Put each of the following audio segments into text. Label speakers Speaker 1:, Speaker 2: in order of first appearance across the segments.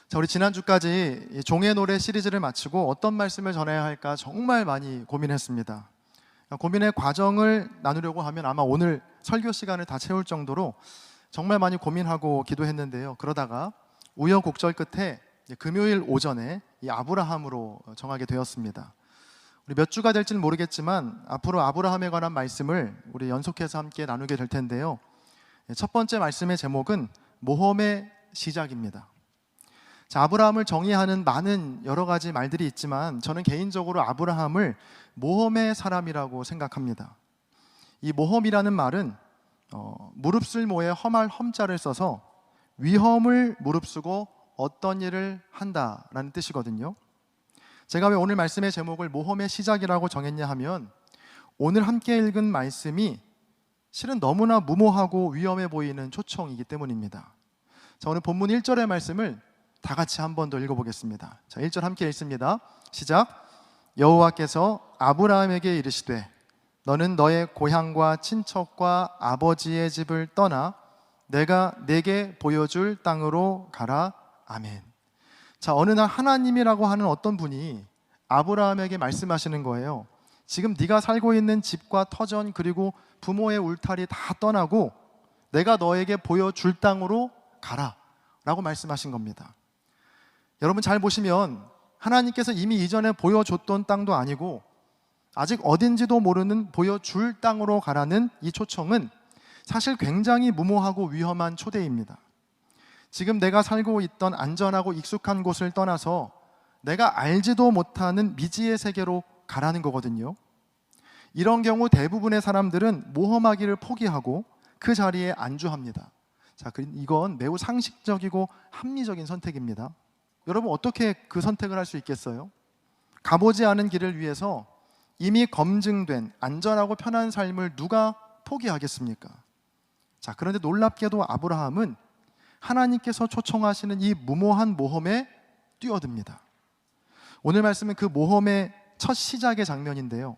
Speaker 1: 자, 우리 지난주까지 이 종의 노래 시리즈를 마치고 어떤 말씀을 전해야 할까 정말 많이 고민했습니다. 고민의 과정을 나누려고 하면 아마 오늘 설교 시간을 다 채울 정도로 정말 많이 고민하고 기도했는데요. 그러다가 우여곡절 끝에 금요일 오전에 이 아브라함으로 정하게 되었습니다. 우리 몇 주가 될지는 모르겠지만 앞으로 아브라함에 관한 말씀을 우리 연속해서 함께 나누게 될 텐데요. 첫 번째 말씀의 제목은 모험의 시작입니다. 자, 아브라함을 정의하는 많은 여러 가지 말들이 있지만 저는 개인적으로 아브라함을 모험의 사람이라고 생각합니다. 이 모험이라는 말은 무릅쓸 모에 험할 험자를 써서 위험을 무릅쓰고 어떤 일을 한다라는 뜻이거든요. 제가 왜 오늘 말씀의 제목을 모험의 시작이라고 정했냐 하면 오늘 함께 읽은 말씀이 실은 너무나 무모하고 위험해 보이는 초청이기 때문입니다. 자, 오늘 본문 1절의 말씀을 다 같이 한 번 더 읽어보겠습니다. 자, 1절 함께 읽습니다. 시작. 여호와께서 아브라함에게 이르시되 너는 너의 고향과 친척과 아버지의 집을 떠나 내가 네게 보여줄 땅으로 가라. 아멘. 자, 어느 날 하나님이라고 하는 어떤 분이 아브라함에게 말씀하시는 거예요. 지금 네가 살고 있는 집과 터전 그리고 부모의 울타리 다 떠나고 내가 너에게 보여줄 땅으로 가라 라고 말씀하신 겁니다. 여러분 잘 보시면 하나님께서 이미 이전에 보여줬던 땅도 아니고 아직 어딘지도 모르는 보여줄 땅으로 가라는 이 초청은 사실 굉장히 무모하고 위험한 초대입니다. 지금 내가 살고 있던 안전하고 익숙한 곳을 떠나서 내가 알지도 못하는 미지의 세계로 가라는 거거든요. 이런 경우 대부분의 사람들은 모험하기를 포기하고 그 자리에 안주합니다. 자, 이건 매우 상식적이고 합리적인 선택입니다. 여러분 어떻게 그 선택을 할 수 있겠어요? 가보지 않은 길을 위해서 이미 검증된 안전하고 편한 삶을 누가 포기하겠습니까? 자, 그런데 놀랍게도 아브라함은 하나님께서 초청하시는 이 무모한 모험에 뛰어듭니다. 오늘 말씀은 그 모험의 첫 시작의 장면인데요.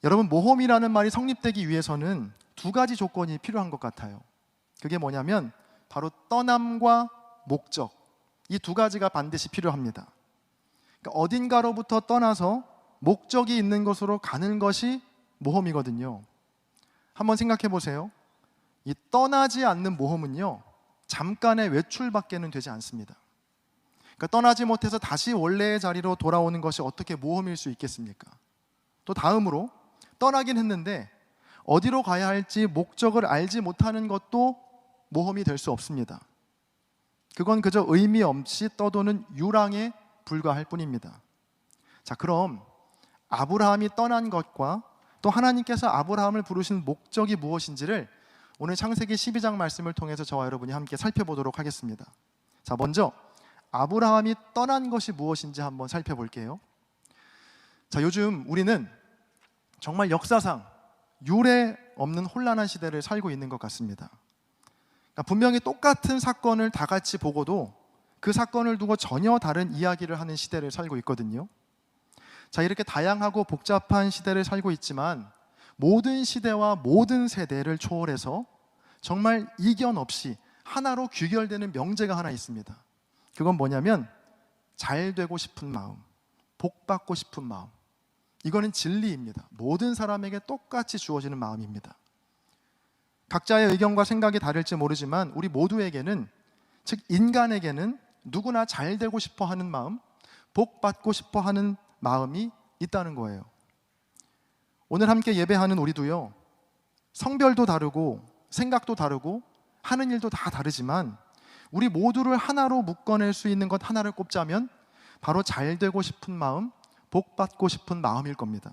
Speaker 1: 여러분 모험이라는 말이 성립되기 위해서는 두 가지 조건이 필요한 것 같아요. 그게 뭐냐면 바로 떠남과 목적, 이 두 가지가 반드시 필요합니다. 그러니까 어딘가로부터 떠나서 목적이 있는 곳으로 가는 것이 모험이거든요. 한번 생각해 보세요. 이 떠나지 않는 모험은요, 잠깐의 외출밖에는 되지 않습니다. 그러니까 떠나지 못해서 다시 원래의 자리로 돌아오는 것이 어떻게 모험일 수 있겠습니까? 또 다음으로 떠나긴 했는데 어디로 가야 할지 목적을 알지 못하는 것도 모험이 될 수 없습니다. 그건 그저 의미 없이 떠도는 유랑에 불과할 뿐입니다. 자, 그럼 아브라함이 떠난 것과 또 하나님께서 아브라함을 부르신 목적이 무엇인지를 오늘 창세기 12장 말씀을 통해서 저와 여러분이 함께 살펴보도록 하겠습니다. 자, 먼저 아브라함이 떠난 것이 무엇인지 한번 살펴볼게요. 자, 요즘 우리는 정말 역사상 유례 없는 혼란한 시대를 살고 있는 것 같습니다. 그러니까 분명히 똑같은 사건을 다 같이 보고도 그 사건을 두고 전혀 다른 이야기를 하는 시대를 살고 있거든요. 자, 이렇게 다양하고 복잡한 시대를 살고 있지만 모든 시대와 모든 세대를 초월해서 정말 이견 없이 하나로 귀결되는 명제가 하나 있습니다. 그건 뭐냐면 잘 되고 싶은 마음, 복 받고 싶은 마음. 이거는 진리입니다. 모든 사람에게 똑같이 주어지는 마음입니다. 각자의 의견과 생각이 다를지 모르지만 우리 모두에게는, 즉 인간에게는 누구나 잘 되고 싶어 하는 마음, 복 받고 싶어 하는 마음이 있다는 거예요. 오늘 함께 예배하는 우리도요, 성별도 다르고 생각도 다르고 하는 일도 다 다르지만 우리 모두를 하나로 묶어낼 수 있는 것 하나를 꼽자면 바로 잘 되고 싶은 마음, 복 받고 싶은 마음일 겁니다.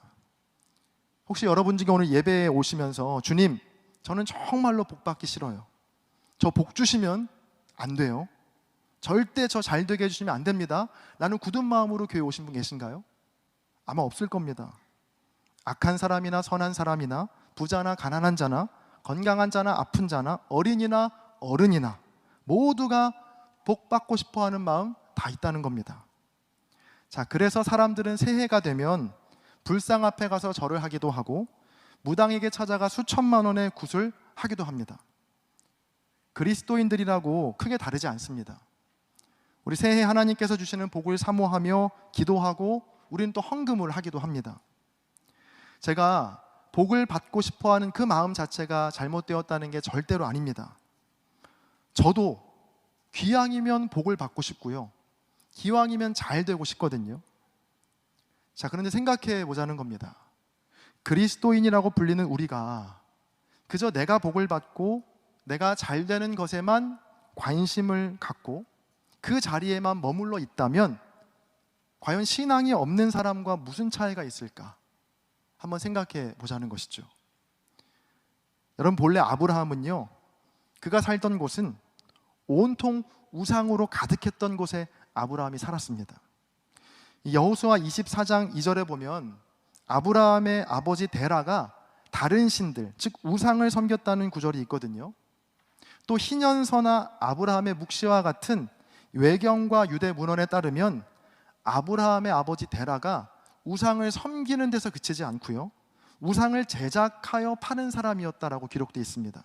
Speaker 1: 혹시 여러분 중에 오늘 예배에 오시면서 주님, 저는 정말로 복 받기 싫어요. 저 복 주시면 안 돼요. 절대 저 잘 되게 해주시면 안 됩니다. 라는 굳은 마음으로 교회 오신 분 계신가요? 아마 없을 겁니다. 악한 사람이나 선한 사람이나 부자나 가난한 자나 건강한 자나 아픈 자나 어린이나 어른이나 모두가 복 받고 싶어하는 마음 다 있다는 겁니다. 자, 그래서 사람들은 새해가 되면 불상 앞에 가서 절을 하기도 하고 무당에게 찾아가 수천만 원의 굿을 하기도 합니다. 그리스도인들이라고 크게 다르지 않습니다. 우리 새해 하나님께서 주시는 복을 사모하며 기도하고 우리는 또 헌금을 하기도 합니다. 제가 복을 받고 싶어하는 그 마음 자체가 잘못되었다는 게 절대로 아닙니다. 저도 기왕이면 복을 받고 싶고요, 기왕이면 잘 되고 싶거든요. 자, 그런데 생각해 보자는 겁니다. 그리스도인이라고 불리는 우리가 그저 내가 복을 받고 내가 잘 되는 것에만 관심을 갖고 그 자리에만 머물러 있다면 과연 신앙이 없는 사람과 무슨 차이가 있을까? 한번 생각해 보자는 것이죠. 여러분, 본래 아브라함은요, 그가 살던 곳은 온통 우상으로 가득했던 곳에 아브라함이 살았습니다. 여호수아 24장 2절에 보면 아브라함의 아버지 데라가 다른 신들, 즉 우상을 섬겼다는 구절이 있거든요. 또 희년서나 아브라함의 묵시와 같은 외경과 유대 문헌에 따르면 아브라함의 아버지 데라가 우상을 섬기는 데서 그치지 않고요, 우상을 제작하여 파는 사람이었다라고 기록되어 있습니다.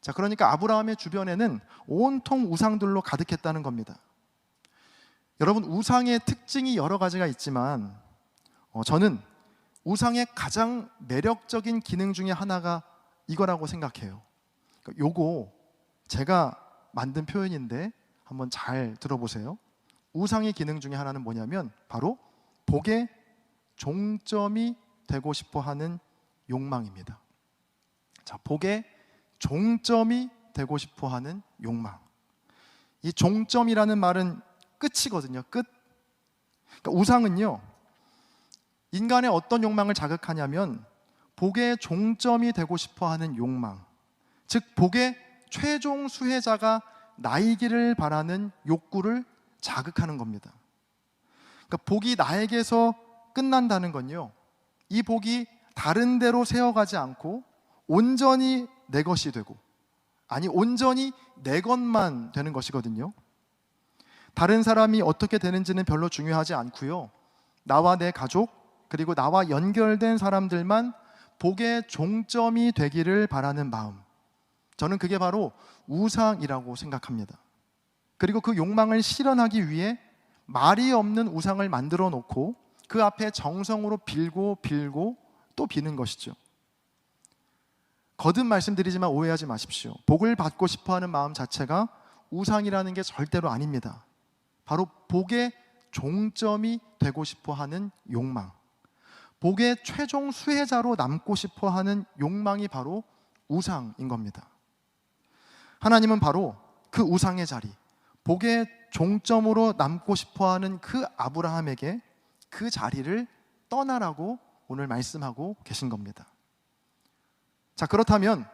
Speaker 1: 자, 그러니까 아브라함의 주변에는 온통 우상들로 가득했다는 겁니다. 여러분, 우상의 특징이 여러 가지가 있지만 저는 우상의 가장 매력적인 기능 중에 하나가 이거라고 생각해요. 요거 제가 만든 표현인데 한번 잘 들어보세요. 우상의 기능 중에 하나는 뭐냐면 바로 복의 종점이 되고 싶어 하는 욕망입니다. 자, 복의 종점이 되고 싶어 하는 욕망. 이 종점이라는 말은 끝이거든요. 끝. 그러니까 우상은요, 인간의 어떤 욕망을 자극하냐면 복의 종점이 되고 싶어 하는 욕망, 즉 복의 최종 수혜자가 나이기를 바라는 욕구를 자극하는 겁니다. 그러니까 복이 나에게서 끝난다는 건요, 이 복이 다른 데로 새어가지 않고 온전히 내 것이 되고, 아니 온전히 내 것만 되는 것이거든요. 다른 사람이 어떻게 되는지는 별로 중요하지 않고요, 나와 내 가족 그리고 나와 연결된 사람들만 복의 종점이 되기를 바라는 마음, 저는 그게 바로 우상이라고 생각합니다. 그리고 그 욕망을 실현하기 위해 말이 없는 우상을 만들어 놓고 그 앞에 정성으로 빌고 또 비는 것이죠. 거듭 말씀드리지만 오해하지 마십시오. 복을 받고 싶어하는 마음 자체가 우상이라는 게 절대로 아닙니다. 바로 복의 종점이 되고 싶어하는 욕망, 복의 최종 수혜자로 남고 싶어하는 욕망이 바로 우상인 겁니다. 하나님은 바로 그 우상의 자리, 복의 종점으로 남고 싶어하는 그 아브라함에게 그 자리를 떠나라고 오늘 말씀하고 계신 겁니다. 자, 그렇다면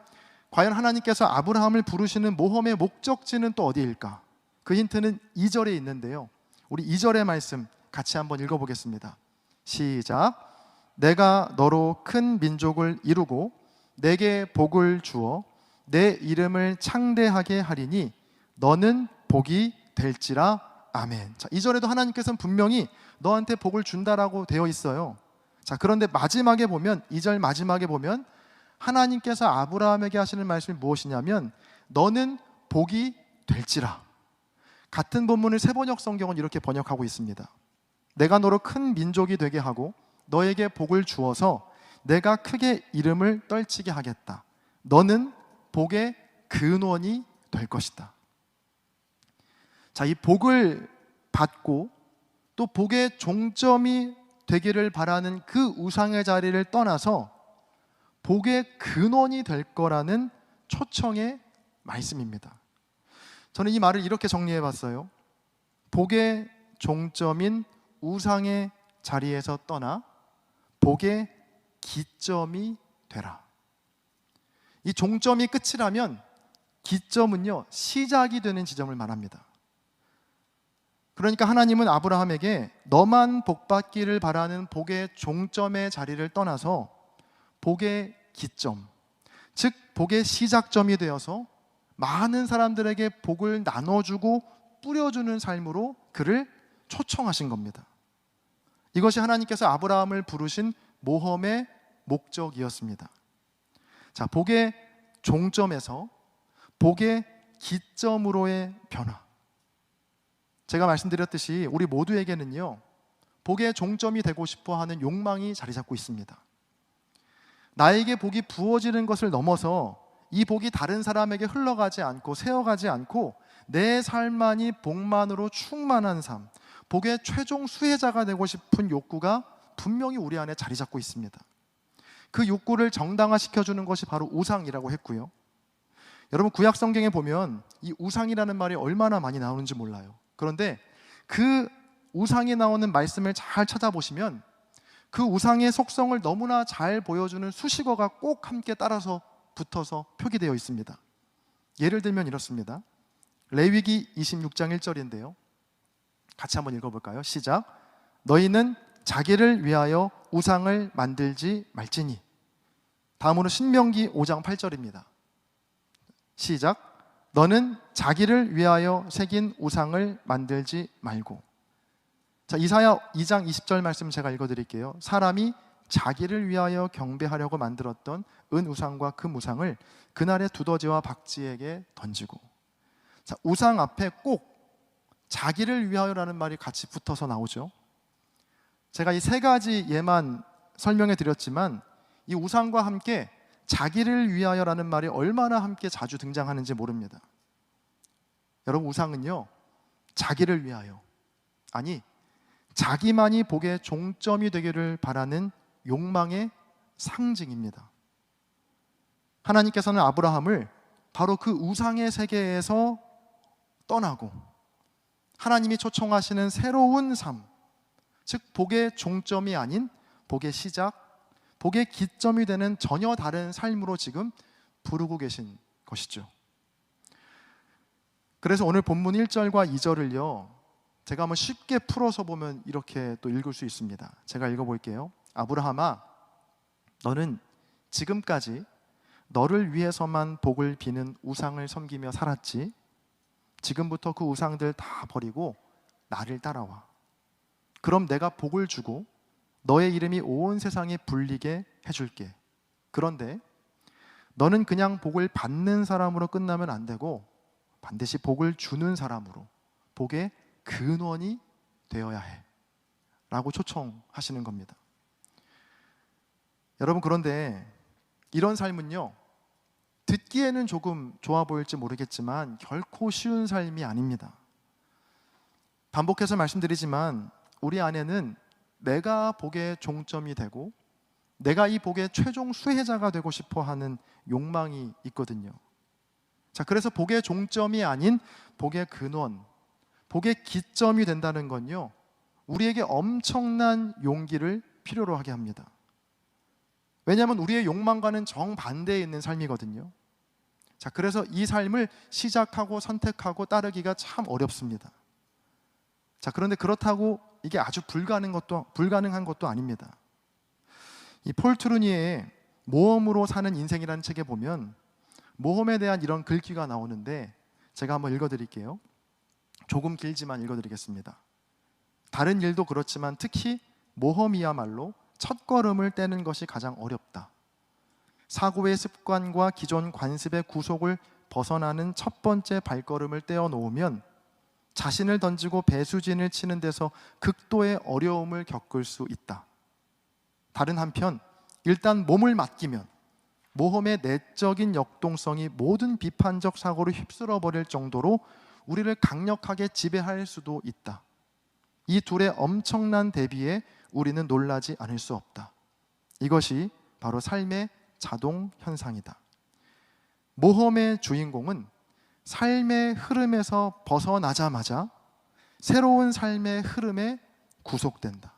Speaker 1: 과연 하나님께서 아브라함을 부르시는 모험의 목적지는 또 어디일까? 그 힌트는 2절에 있는데요, 우리 2절의 말씀 같이 한번 읽어보겠습니다. 시작. 내가 너로 큰 민족을 이루고 내게 복을 주어 내 이름을 창대하게 하리니 너는 복이 될지라. 아멘. 자, 2절에도 하나님께서는 분명히 너한테 복을 준다라고 되어 있어요. 자, 그런데 마지막에 보면, 2절 마지막에 보면 하나님께서 아브라함에게 하시는 말씀이 무엇이냐면 너는 복이 될지라. 같은 본문을 세번역 성경은 이렇게 번역하고 있습니다. 내가 너로 큰 민족이 되게 하고 너에게 복을 주어서 내가 크게 이름을 떨치게 하겠다. 너는 복의 근원이 될 것이다. 자, 이 복을 받고 또 복의 종점이 되기를 바라는 그 우상의 자리를 떠나서 복의 근원이 될 거라는 초청의 말씀입니다. 저는 이 말을 이렇게 정리해 봤어요. 복의 종점인 우상의 자리에서 떠나 복의 기점이 되라. 이 종점이 끝이라면 기점은요, 시작이 되는 지점을 말합니다. 그러니까 하나님은 아브라함에게 너만 복받기를 바라는 복의 종점의 자리를 떠나서 복의 기점, 즉 복의 시작점이 되어서 많은 사람들에게 복을 나눠주고 뿌려주는 삶으로 그를 초청하신 겁니다. 이것이 하나님께서 아브라함을 부르신 모험의 목적이었습니다. 자, 복의 종점에서 복의 기점으로의 변화. 제가 말씀드렸듯이 우리 모두에게는요, 복의 종점이 되고 싶어 하는 욕망이 자리 잡고 있습니다. 나에게 복이 부어지는 것을 넘어서 이 복이 다른 사람에게 흘러가지 않고 새어가지 않고 내 삶만이 복만으로 충만한 삶, 복의 최종 수혜자가 되고 싶은 욕구가 분명히 우리 안에 자리 잡고 있습니다. 그 욕구를 정당화시켜주는 것이 바로 우상이라고 했고요. 여러분, 구약 성경에 보면 이 우상이라는 말이 얼마나 많이 나오는지 몰라요. 그런데 그 우상이 나오는 말씀을 잘 찾아보시면 그 우상의 속성을 너무나 잘 보여주는 수식어가 꼭 함께 따라서 붙어서 표기되어 있습니다. 예를 들면 이렇습니다. 레위기 26장 1절인데요. 같이 한번 읽어볼까요? 시작. 너희는 자기를 위하여 우상을 만들지 말지니. 다음으로 신명기 5장 8절입니다. 시작. 너는 자기를 위하여 새긴 우상을 만들지 말고. 자, 이사야 2장 20절 말씀 제가 읽어드릴게요. 사람이 자기를 위하여 경배하려고 만들었던 은우상과 금우상을 그날의 두더지와 박쥐에게 던지고. 자, 우상 앞에 꼭 자기를 위하여라는 말이 같이 붙어서 나오죠. 제가 이 세 가지 예만 설명해 드렸지만 이 우상과 함께 자기를 위하여라는 말이 얼마나 함께 자주 등장하는지 모릅니다. 여러분, 우상은요, 자기를 위하여, 아니 자기만이 복의 종점이 되기를 바라는 욕망의 상징입니다. 하나님께서는 아브라함을 바로 그 우상의 세계에서 떠나고 하나님이 초청하시는 새로운 삶, 즉 복의 종점이 아닌 복의 시작, 복의 기점이 되는 전혀 다른 삶으로 지금 부르고 계신 것이죠. 그래서 오늘 본문 1절과 2절을요, 제가 한번 쉽게 풀어서 보면 이렇게 또 읽을 수 있습니다. 제가 읽어볼게요. 아브라함아, 너는 지금까지 너를 위해서만 복을 비는 우상을 섬기며 살았지. 지금부터 그 우상들 다 버리고 나를 따라와. 그럼 내가 복을 주고 너의 이름이 온 세상에 불리게 해줄게. 그런데 너는 그냥 복을 받는 사람으로 끝나면 안 되고 반드시 복을 주는 사람으로, 복의 근원이 되어야 해 라고 초청하시는 겁니다. 여러분, 그런데 이런 삶은요, 듣기에는 조금 좋아 보일지 모르겠지만 결코 쉬운 삶이 아닙니다. 반복해서 말씀드리지만 우리 안에는 내가 복의 종점이 되고 내가 이 복의 최종 수혜자가 되고 싶어 하는 욕망이 있거든요. 자, 그래서 복의 종점이 아닌 복의 근원, 복의 기점이 된다는 건요, 우리에게 엄청난 용기를 필요로 하게 합니다. 왜냐하면 우리의 욕망과는 정반대에 있는 삶이거든요. 자, 그래서 이 삶을 시작하고 선택하고 따르기가 참 어렵습니다. 자, 그런데 그렇다고 이게 아주 불가능한 것도 아닙니다. 이 폴 트루니에의 모험으로 사는 인생이라는 책에 보면 모험에 대한 이런 글귀가 나오는데 제가 한번 읽어드릴게요. 조금 길지만 읽어드리겠습니다. 다른 일도 그렇지만 특히 모험이야말로 첫걸음을 떼는 것이 가장 어렵다. 사고의 습관과 기존 관습의 구속을 벗어나는 첫 번째 발걸음을 떼어 놓으면 자신을 던지고 배수진을 치는 데서 극도의 어려움을 겪을 수 있다. 다른 한편 일단 몸을 맡기면 모험의 내적인 역동성이 모든 비판적 사고를 휩쓸어 버릴 정도로 우리를 강력하게 지배할 수도 있다. 이 둘의 엄청난 대비에 우리는 놀라지 않을 수 없다. 이것이 바로 삶의 자동 현상이다. 모험의 주인공은 삶의 흐름에서 벗어나자마자 새로운 삶의 흐름에 구속된다.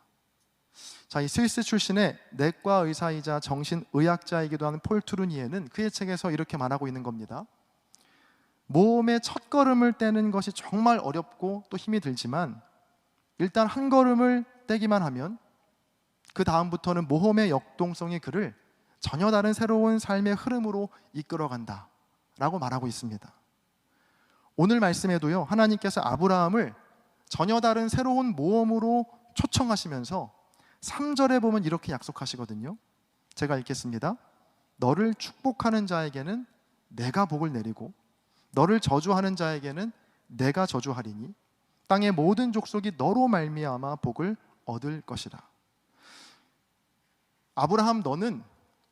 Speaker 1: 자, 이 스위스 출신의 내과 의사이자 정신의학자이기도 하는 폴 트루니에는 그의 책에서 이렇게 말하고 있는 겁니다. 모험의 첫 걸음을 떼는 것이 정말 어렵고 또 힘이 들지만 일단 한 걸음을 떼기만 하면 그 다음부터는 모험의 역동성이 그를 전혀 다른 새로운 삶의 흐름으로 이끌어간다 라고 말하고 있습니다. 오늘 말씀에도요, 하나님께서 아브라함을 전혀 다른 새로운 모험으로 초청하시면서 3절에 보면 이렇게 약속하시거든요. 제가 읽겠습니다. 너를 축복하는 자에게는 내가 복을 내리고 너를 저주하는 자에게는 내가 저주하리니 땅의 모든 족속이 너로 말미암아 복을 얻을 것이라. 아브라함, 너는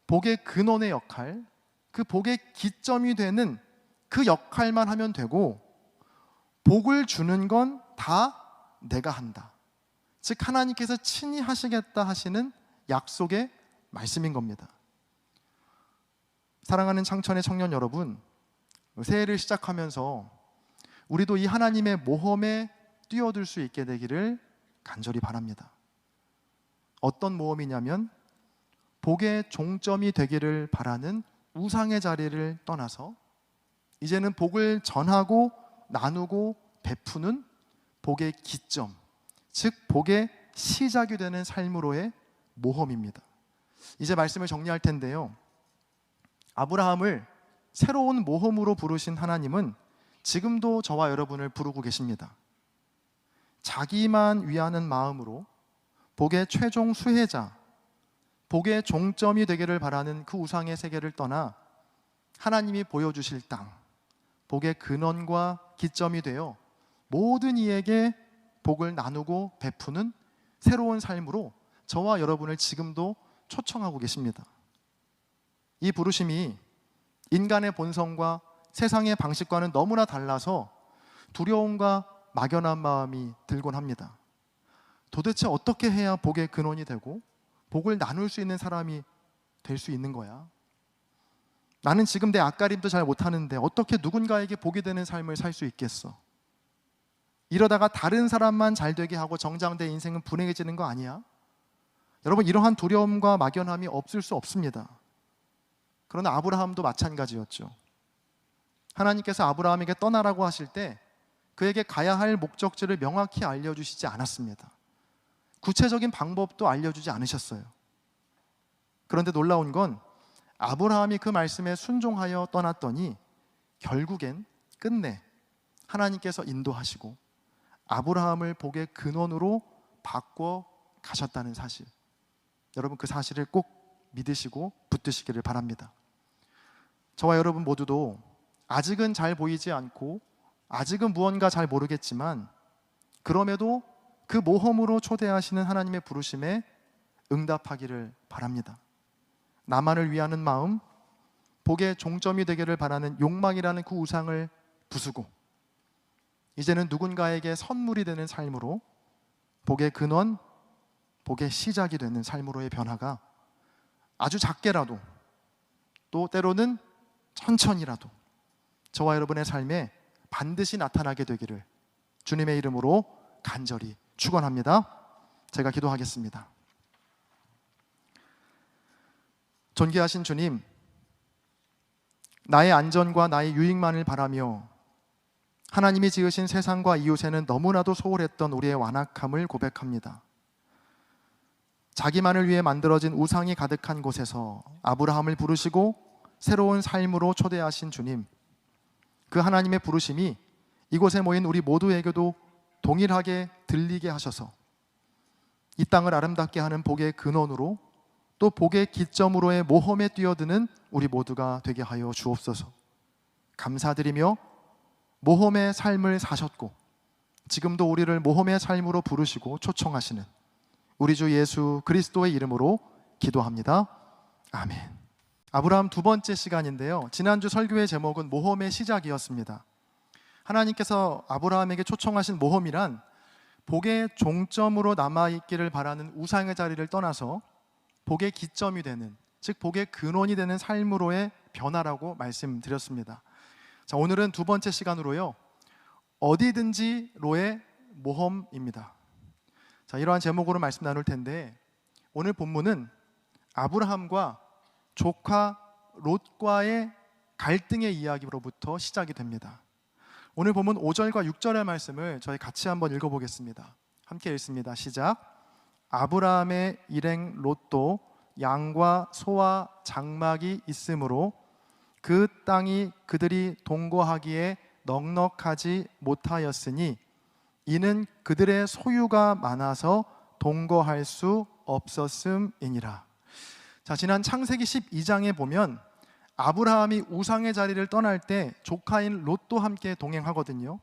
Speaker 1: 복의 근원의 역할, 그 복의 기점이 되는 그 역할만 하면 되고 복을 주는 건 다 내가 한다. 즉 하나님께서 친히 하시겠다 하시는 약속의 말씀인 겁니다. 사랑하는 창천의 청년 여러분, 새해를 시작하면서 우리도 이 하나님의 모험에 뛰어들 수 있게 되기를 간절히 바랍니다. 어떤 모험이냐면 복의 종점이 되기를 바라는 우상의 자리를 떠나서 이제는 복을 전하고 나누고 베푸는 복의 기점, 즉 복의 시작이 되는 삶으로의 모험입니다. 이제 말씀을 정리할 텐데요, 아브라함을 새로운 모험으로 부르신 하나님은 지금도 저와 여러분을 부르고 계십니다. 자기만 위하는 마음으로 복의 최종 수혜자, 복의 종점이 되기를 바라는 그 우상의 세계를 떠나 하나님이 보여주실 땅, 복의 근원과 기점이 되어 모든 이에게 복을 나누고 베푸는 새로운 삶으로 저와 여러분을 지금도 초청하고 계십니다. 이 부르심이 인간의 본성과 세상의 방식과는 너무나 달라서 두려움과 막연한 마음이 들곤 합니다. 도대체 어떻게 해야 복의 근원이 되고 복을 나눌 수 있는 사람이 될 수 있는 거야? 나는 지금 내 앞가림도 잘 못하는데 어떻게 누군가에게 복이 되는 삶을 살 수 있겠어? 이러다가 다른 사람만 잘 되게 하고 정작 내 인생은 불행해지는 거 아니야? 여러분, 이러한 두려움과 막연함이 없을 수 없습니다. 그러나 아브라함도 마찬가지였죠. 하나님께서 아브라함에게 떠나라고 하실 때 그에게 가야 할 목적지를 명확히 알려주시지 않았습니다. 구체적인 방법도 알려주지 않으셨어요. 그런데 놀라운 건 아브라함이 그 말씀에 순종하여 떠났더니 결국엔 끝내 하나님께서 인도하시고 아브라함을 복의 근원으로 바꿔 가셨다는 사실, 여러분 그 사실을 꼭 믿으시고 붙드시기를 바랍니다. 저와 여러분 모두도 아직은 잘 보이지 않고 아직은 무언가 잘 모르겠지만 그럼에도 그 모험으로 초대하시는 하나님의 부르심에 응답하기를 바랍니다. 나만을 위하는 마음, 복의 종점이 되기를 바라는 욕망이라는 그 우상을 부수고 이제는 누군가에게 선물이 되는 삶으로 복의 근원, 복의 시작이 되는 삶으로의 변화가 아주 작게라도 또 때로는 천천히라도 저와 여러분의 삶에 반드시 나타나게 되기를 주님의 이름으로 간절히 축원합니다. 제가 기도하겠습니다. 존귀하신 주님, 나의 안전과 나의 유익만을 바라며 하나님이 지으신 세상과 이웃에는 너무나도 소홀했던 우리의 완악함을 고백합니다. 자기만을 위해 만들어진 우상이 가득한 곳에서 아브라함을 부르시고 새로운 삶으로 초대하신 주님, 그 하나님의 부르심이 이곳에 모인 우리 모두에게도 동일하게 들리게 하셔서 이 땅을 아름답게 하는 복의 근원으로 또 복의 기점으로의 모험에 뛰어드는 우리 모두가 되게 하여 주옵소서. 감사드리며 모험의 삶을 사셨고 지금도 우리를 모험의 삶으로 부르시고 초청하시는 우리 주 예수 그리스도의 이름으로 기도합니다. 아멘. 아브라함 두 번째 시간인데요, 지난주 설교의 제목은 모험의 시작이었습니다. 하나님께서 아브라함에게 초청하신 모험이란 복의 종점으로 남아있기를 바라는 우상의 자리를 떠나서 복의 기점이 되는, 즉 복의 근원이 되는 삶으로의 변화라고 말씀드렸습니다. 자, 오늘은 두 번째 시간으로요, 어디든지로의 모험입니다. 자, 이러한 제목으로 말씀 나눌 텐데 오늘 본문은 아브라함과 조카 롯과의 갈등의 이야기로부터 시작이 됩니다. 오늘 본문 5절과 6절의 말씀을 저희 같이 한번 읽어보겠습니다. 함께 읽습니다. 시작. 아브라함의 일행 롯도 양과 소와 장막이 있으므로 그 땅이 그들이 동거하기에 넉넉하지 못하였으니 이는 그들의 소유가 많아서 동거할 수 없었음이니라. 자, 지난 창세기 12장에 보면 아브라함이 우상의 자리를 떠날 때 조카인 롯도 함께 동행하거든요.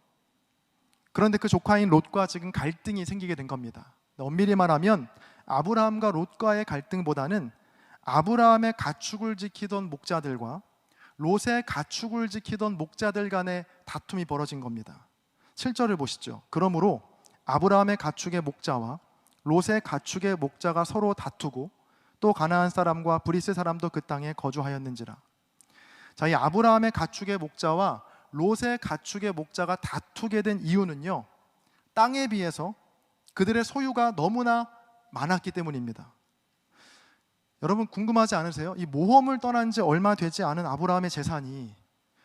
Speaker 1: 그런데 그 조카인 롯과 지금 갈등이 생기게 된 겁니다. 엄밀히 말하면 아브라함과 롯과의 갈등보다는 아브라함의 가축을 지키던 목자들과 롯의 가축을 지키던 목자들 간의 다툼이 벌어진 겁니다. 7절을 보시죠. 그러므로 아브라함의 가축의 목자와 롯의 가축의 목자가 서로 다투고 또 가나안 사람과 브리스 사람도 그 땅에 거주하였는지라. 자, 이 아브라함의 가축의 목자와 롯의 가축의 목자가 다투게 된 이유는요, 땅에 비해서 그들의 소유가 너무나 많았기 때문입니다. 여러분 궁금하지 않으세요? 이 모험을 떠난 지 얼마 되지 않은 아브라함의 재산이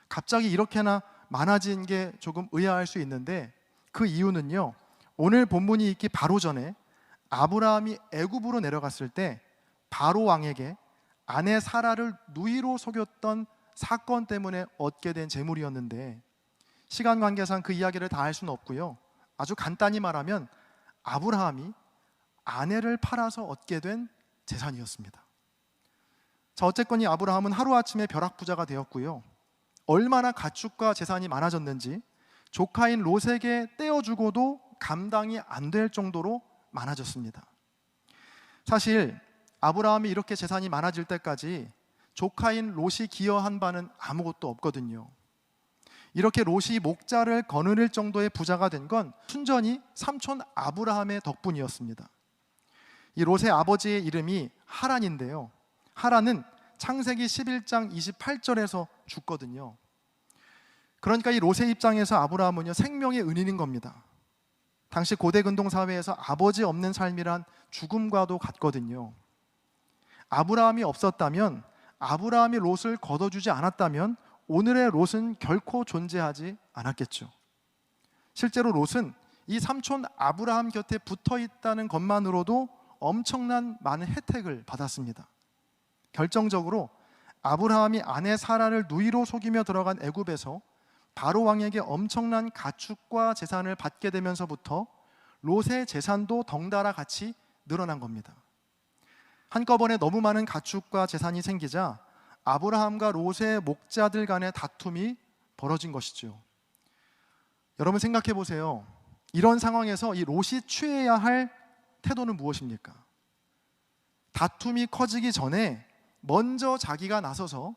Speaker 1: 갑자기 이렇게나 많아진 게 조금 의아할 수 있는데, 그 이유는요, 오늘 본문이 있기 바로 전에 아브라함이 애굽으로 내려갔을 때 바로 왕에게 아내 사라를 누이로 속였던 사건 때문에 얻게 된 재물이었는데, 시간 관계상 그 이야기를 다 할 수는 없고요, 아주 간단히 말하면 아브라함이 아내를 팔아서 얻게 된 재산이었습니다. 자, 어쨌건 이 아브라함은 하루아침에 벼락부자가 되었고요, 얼마나 가축과 재산이 많아졌는지 조카인 롯에게 떼어주고도 감당이 안 될 정도로 많아졌습니다. 사실 아브라함이 이렇게 재산이 많아질 때까지 조카인 롯이 기여한 바는 아무것도 없거든요. 이렇게 롯이 목자를 거느릴 정도의 부자가 된 건 순전히 삼촌 아브라함의 덕분이었습니다. 이 롯의 아버지의 이름이 하란인데요, 하란은 창세기 11장 28절에서 죽거든요. 그러니까 이 롯의 입장에서 아브라함은요, 생명의 은인인 겁니다. 당시 고대 근동 사회에서 아버지 없는 삶이란 죽음과도 같거든요. 아브라함이 없었다면, 아브라함이 롯을 걷어주지 않았다면 오늘의 롯은 결코 존재하지 않았겠죠. 실제로 롯은 이 삼촌 아브라함 곁에 붙어 있다는 것만으로도 엄청난 많은 혜택을 받았습니다. 결정적으로 아브라함이 아내 사라를 누이로 속이며 들어간 애굽에서 바로 왕에게 엄청난 가축과 재산을 받게 되면서부터 롯의 재산도 덩달아 같이 늘어난 겁니다. 한꺼번에 너무 많은 가축과 재산이 생기자 아브라함과 롯의 목자들 간의 다툼이 벌어진 것이죠. 여러분 생각해 보세요. 이런 상황에서 이 롯이 취해야 할 태도는 무엇입니까? 다툼이 커지기 전에 먼저 자기가 나서서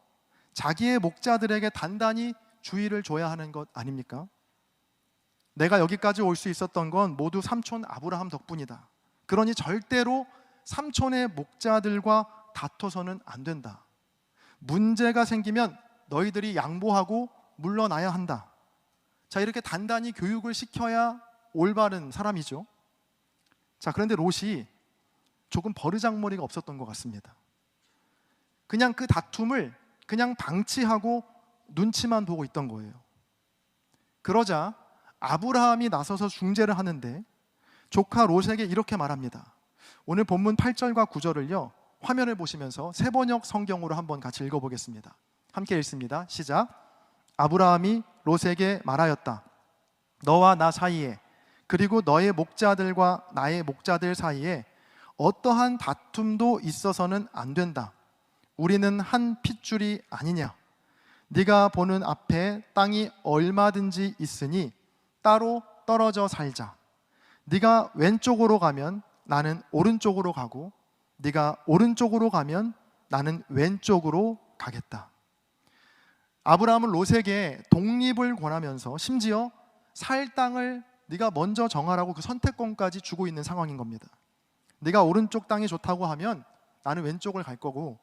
Speaker 1: 자기의 목자들에게 단단히 주의를 줘야 하는 것 아닙니까? 내가 여기까지 올 수 있었던 건 모두 삼촌 아브라함 덕분이다. 그러니 절대로 삼촌의 목자들과 다퉈서는 안 된다. 문제가 생기면 너희들이 양보하고 물러나야 한다. 자, 이렇게 단단히 교육을 시켜야 올바른 사람이죠. 자, 그런데 롯이 조금 버르장머리가 없었던 것 같습니다. 그냥 그 다툼을 그냥 방치하고 눈치만 보고 있던 거예요. 그러자 아브라함이 나서서 중재를 하는데 조카 롯에게 이렇게 말합니다. 오늘 본문 8절과 9절을요, 화면을 보시면서 세번역 성경으로 한번 같이 읽어보겠습니다. 함께 읽습니다. 시작. 아브라함이 롯에게 말하였다. 너와 나 사이에, 그리고 너의 목자들과 나의 목자들 사이에 어떠한 다툼도 있어서는 안 된다. 우리는 한 핏줄이 아니냐. 네가 보는 앞에 땅이 얼마든지 있으니 따로 떨어져 살자. 네가 왼쪽으로 가면 나는 오른쪽으로 가고 네가 오른쪽으로 가면 나는 왼쪽으로 가겠다. 아브라함은 롯에게 독립을 권하면서 심지어 살 땅을 네가 먼저 정하라고 그 선택권까지 주고 있는 상황인 겁니다. 네가 오른쪽 땅이 좋다고 하면 나는 왼쪽을 갈 거고,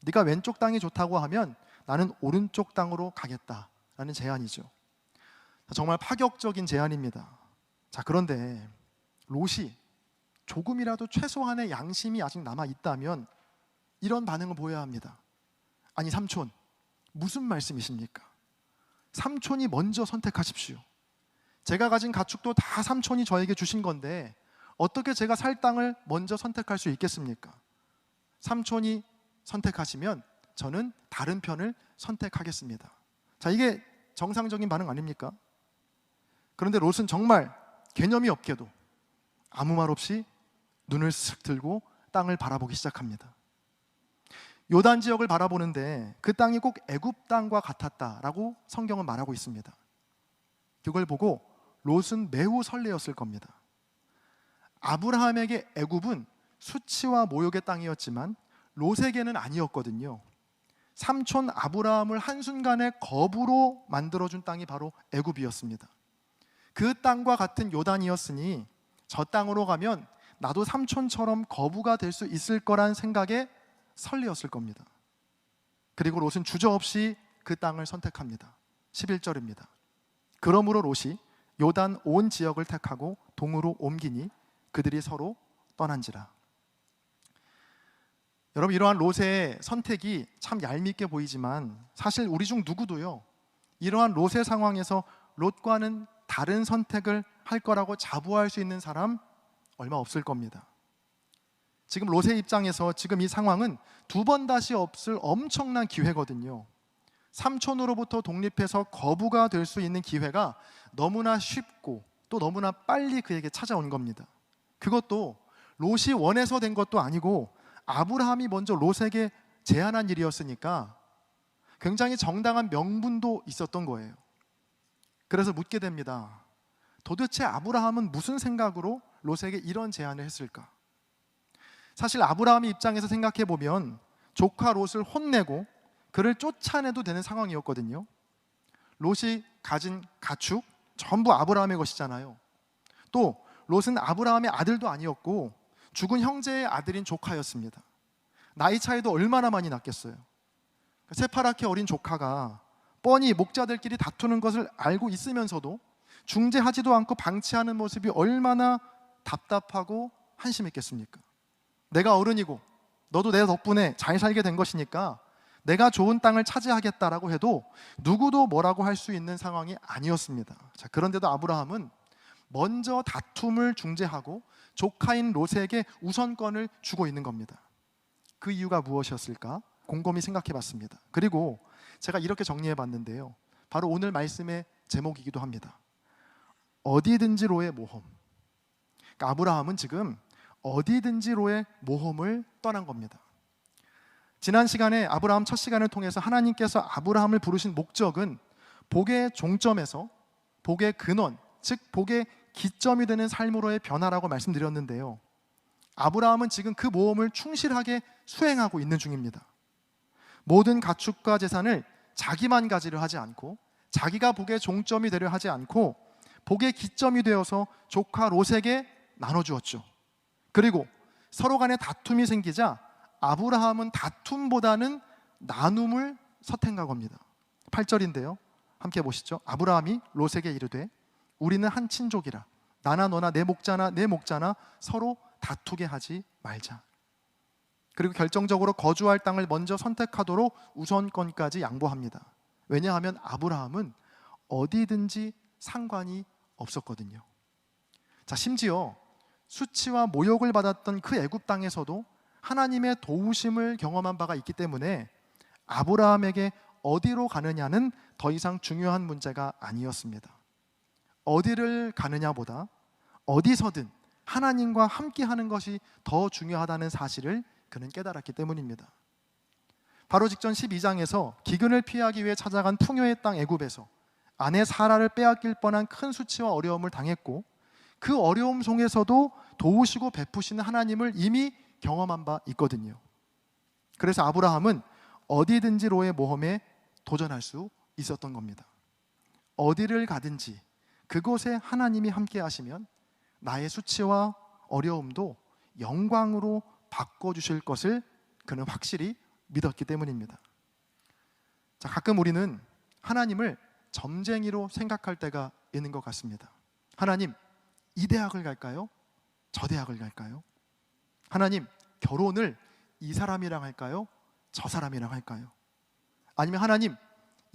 Speaker 1: 네가 왼쪽 땅이 좋다고 하면 나는 오른쪽 땅으로 가겠다라는 제안이죠. 정말 파격적인 제안입니다. 자, 그런데 롯이 조금이라도 최소한의 양심이 아직 남아 있다면 이런 반응을 보여야 합니다. 아니 삼촌, 무슨 말씀이십니까? 삼촌이 먼저 선택하십시오. 제가 가진 가축도 다 삼촌이 저에게 주신 건데 어떻게 제가 살 땅을 먼저 선택할 수 있겠습니까? 삼촌이 선택하시면 저는 다른 편을 선택하겠습니다. 자, 이게 정상적인 반응 아닙니까? 그런데 롯은 정말 개념이 없게도 아무 말 없이 눈을 쓱 들고 땅을 바라보기 시작합니다. 요단 지역을 바라보는데 그 땅이 꼭 애굽 땅과 같았다라고 성경은 말하고 있습니다. 그걸 보고 롯은 매우 설레었을 겁니다. 아브라함에게 애굽은 수치와 모욕의 땅이었지만 롯에게는 아니었거든요. 삼촌 아브라함을 한순간에 거부로 만들어준 땅이 바로 애굽이었습니다. 그 땅과 같은 요단이었으니 저 땅으로 가면 나도 삼촌처럼 거부가 될 수 있을 거란 생각에 설레었을 겁니다. 그리고 롯은 주저없이 그 땅을 선택합니다. 11절입니다. 그러므로 롯이 요단 온 지역을 택하고 동으로 옮기니 그들이 서로 떠난지라. 여러분, 이러한 롯의 선택이 참 얄밉게 보이지만 사실 우리 중 누구도요, 이러한 롯의 상황에서 롯과는 다른 선택을 할 거라고 자부할 수 있는 사람 얼마 없을 겁니다. 지금 롯의 입장에서 지금 이 상황은 두 번 다시 없을 엄청난 기회거든요. 삼촌으로부터 독립해서 거부가 될 수 있는 기회가 너무나 쉽고 또 너무나 빨리 그에게 찾아온 겁니다. 그것도 롯이 원해서 된 것도 아니고 아브라함이 먼저 롯에게 제안한 일이었으니까 굉장히 정당한 명분도 있었던 거예요. 그래서 묻게 됩니다. 도대체 아브라함은 무슨 생각으로 롯에게 이런 제안을 했을까? 사실 아브라함의 입장에서 생각해 보면 조카 롯을 혼내고 그를 쫓아내도 되는 상황이었거든요. 롯이 가진 가축 전부 아브라함의 것이잖아요. 또 롯은 아브라함의 아들도 아니었고 죽은 형제의 아들인 조카였습니다. 나이 차이도 얼마나 많이 났겠어요. 새파랗게 어린 조카가 뻔히 목자들끼리 다투는 것을 알고 있으면서도 중재하지도 않고 방치하는 모습이 얼마나 답답하고 한심했겠습니까? 내가 어른이고 너도 내 덕분에 잘 살게 된 것이니까 내가 좋은 땅을 차지하겠다라고 해도 누구도 뭐라고 할 수 있는 상황이 아니었습니다. 자, 그런데도 아브라함은 먼저 다툼을 중재하고 조카인 롯에게 우선권을 주고 있는 겁니다. 그 이유가 무엇이었을까? 곰곰이 생각해 봤습니다. 그리고 제가 이렇게 정리해 봤는데요, 바로 오늘 말씀의 제목이기도 합니다. 어디든지로의 모험. 그러니까 아브라함은 지금 어디든지로의 모험을 떠난 겁니다. 지난 시간에 아브라함 첫 시간을 통해서 하나님께서 아브라함을 부르신 목적은 복의 종점에서 복의 근원, 즉 복의 기점이 되는 삶으로의 변화라고 말씀드렸는데요, 아브라함은 지금 그 모험을 충실하게 수행하고 있는 중입니다. 모든 가축과 재산을 자기만 가지려 하지 않고 자기가 복의 종점이 되려 하지 않고 복의 기점이 되어서 조카 롯에게 나눠주었죠. 그리고 서로 간에 다툼이 생기자 아브라함은 다툼보다는 나눔을 선택한 겁니다. 8절인데요, 함께 보시죠. 아브라함이 롯에게 이르되 우리는 한 친족이라 나나 너나 내 목자나 내 목자나 서로 다투게 하지 말자. 그리고 결정적으로 거주할 땅을 먼저 선택하도록 우선권까지 양보합니다. 왜냐하면 아브라함은 어디든지 상관이 없었거든요. 자, 심지어 수치와 모욕을 받았던 그 애굽 땅에서도 하나님의 도우심을 경험한 바가 있기 때문에 아브라함에게 어디로 가느냐는 더 이상 중요한 문제가 아니었습니다. 어디를 가느냐보다 어디서든 하나님과 함께하는 것이 더 중요하다는 사실을 그는 깨달았기 때문입니다. 바로 직전 12장에서 기근을 피하기 위해 찾아간 풍요의 땅 애굽에서 아내 사라를 빼앗길 뻔한 큰 수치와 어려움을 당했고 그 어려움 속에서도 도우시고 베푸시는 하나님을 이미 경험한 바 있거든요. 그래서 아브라함은 어디든지로의 모험에 도전할 수 있었던 겁니다. 어디를 가든지 그곳에 하나님이 함께 하시면 나의 수치와 어려움도 영광으로 바꿔주실 것을 그는 확실히 믿었기 때문입니다. 자, 가끔 우리는 하나님을 점쟁이로 생각할 때가 있는 것 같습니다. 하나님, 이 대학을 갈까요? 저 대학을 갈까요? 하나님, 결혼을 이 사람이랑 할까요? 저 사람이랑 할까요? 아니면 하나님,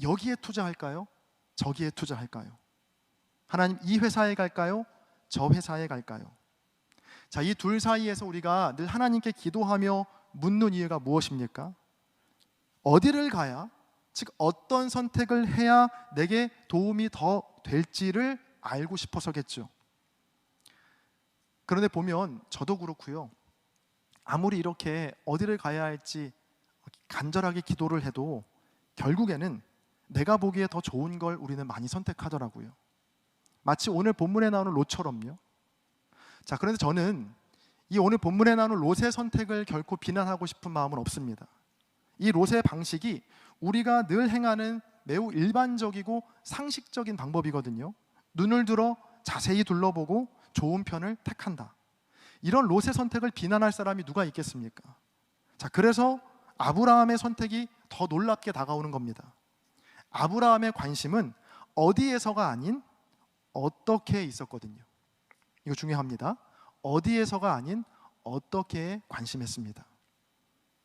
Speaker 1: 여기에 투자할까요? 저기에 투자할까요? 하나님, 이 회사에 갈까요? 저 회사에 갈까요? 자, 이 둘 사이에서 우리가 늘 하나님께 기도하며 묻는 이유가 무엇입니까? 어디를 가야, 즉 어떤 선택을 해야 내게 도움이 더 될지를 알고 싶어서겠죠. 그런데 보면 저도 그렇고요, 아무리 이렇게 어디를 가야 할지 간절하게 기도를 해도 결국에는 내가 보기에 더 좋은 걸 우리는 많이 선택하더라고요. 마치 오늘 본문에 나오는 롯처럼요. 자, 그런데 저는 이 오늘 본문에 나오는 롯의 선택을 결코 비난하고 싶은 마음은 없습니다. 이 롯의 방식이 우리가 늘 행하는 매우 일반적이고 상식적인 방법이거든요. 눈을 들어 자세히 둘러보고 좋은 편을 택한다. 이런 롯의 선택을 비난할 사람이 누가 있겠습니까? 자, 그래서 아브라함의 선택이 더 놀랍게 다가오는 겁니다. 아브라함의 관심은 어디에서가 아닌 어떻게 있었거든요. 이거 중요합니다. 어디에서가 아닌 어떻게에 관심했습니다.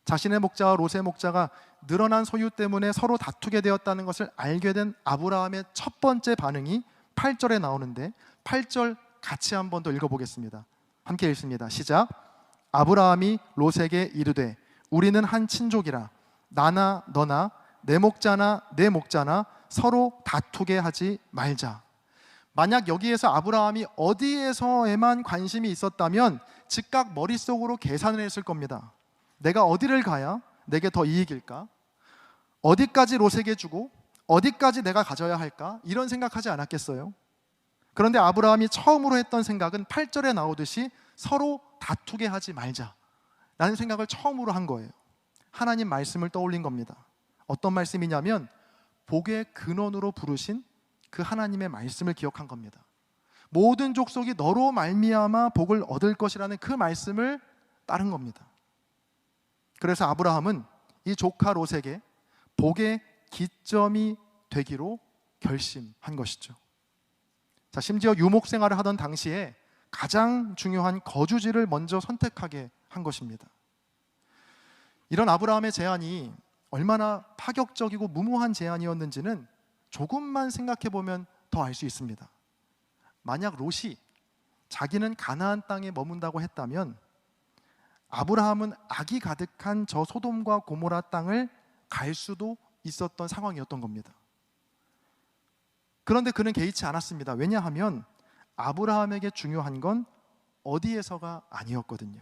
Speaker 1: 자신의 목자와 롯의 목자가 늘어난 소유 때문에 서로 다투게 되었다는 것을 알게 된 아브라함의 첫 번째 반응이 8절에 나오는데 8절 같이 한 번 더 읽어보겠습니다. 함께 읽습니다. 시작. 아브라함이 롯에게 이르되 우리는 한 친족이라 나나 너나 내 목자나 내 목자나 서로 다투게 하지 말자. 만약 여기에서 아브라함이 어디에서에만 관심이 있었다면 즉각 머릿속으로 계산을 했을 겁니다. 내가 어디를 가야 내게 더 이익일까? 어디까지 롯에게 주고 어디까지 내가 가져야 할까? 이런 생각하지 않았겠어요? 그런데 아브라함이 처음으로 했던 생각은 8절에 나오듯이 서로 다투게 하지 말자 라는 생각을 처음으로 한 거예요. 하나님 말씀을 떠올린 겁니다. 어떤 말씀이냐면 복의 근원으로 부르신 그 하나님의 말씀을 기억한 겁니다. 모든 족속이 너로 말미암아 복을 얻을 것이라는 그 말씀을 따른 겁니다. 그래서 아브라함은 이 조카 롯에게 복의 기점이 되기로 결심한 것이죠. 자, 심지어 유목 생활을 하던 당시에 가장 중요한 거주지를 먼저 선택하게 한 것입니다. 이런 아브라함의 제안이 얼마나 파격적이고 무모한 제안이었는지는 조금만 생각해 보면 더 알 수 있습니다. 만약 롯이 자기는 가나안 땅에 머문다고 했다면 아브라함은 악이 가득한 저 소돔과 고모라 땅을 갈 수도 있었던 상황이었던 겁니다. 그런데 그는 개의치 않았습니다. 왜냐하면 아브라함에게 중요한 건 어디에서가 아니었거든요.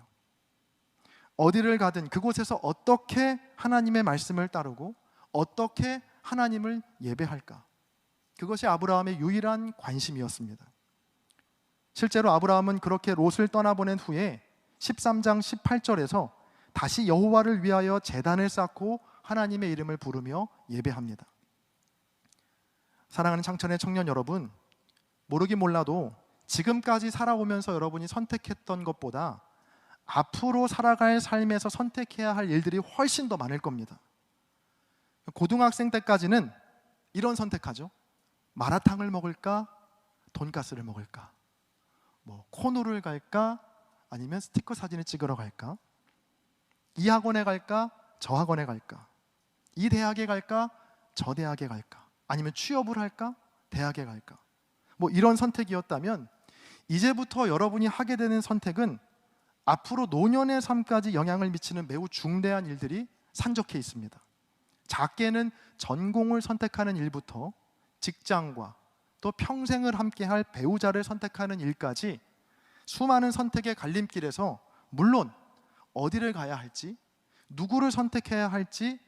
Speaker 1: 어디를 가든 그곳에서 어떻게 하나님의 말씀을 따르고 어떻게 하나님을 예배할까? 그것이 아브라함의 유일한 관심이었습니다. 실제로 아브라함은 그렇게 롯을 떠나보낸 후에 13장 18절에서 다시 여호와를 위하여 제단을 쌓고 하나님의 이름을 부르며 예배합니다. 사랑하는 창천의 청년 여러분, 모르긴 몰라도 지금까지 살아오면서 여러분이 선택했던 것보다 앞으로 살아갈 삶에서 선택해야 할 일들이 훨씬 더 많을 겁니다. 고등학생 때까지는 이런 선택하죠. 마라탕을 먹을까? 돈가스를 먹을까? 코노를 갈까? 아니면 스티커 사진을 찍으러 갈까? 이 학원에 갈까? 저 학원에 갈까? 이 대학에 갈까? 저 대학에 갈까? 아니면 취업을 할까? 대학에 갈까? 이런 선택이었다면 이제부터 여러분이 하게 되는 선택은 앞으로 노년의 삶까지 영향을 미치는 매우 중대한 일들이 산적해 있습니다. 작게는 전공을 선택하는 일부터 직장과 또 평생을 함께할 배우자를 선택하는 일까지 수많은 선택의 갈림길에서 물론 어디를 가야 할지, 누구를 선택해야 할지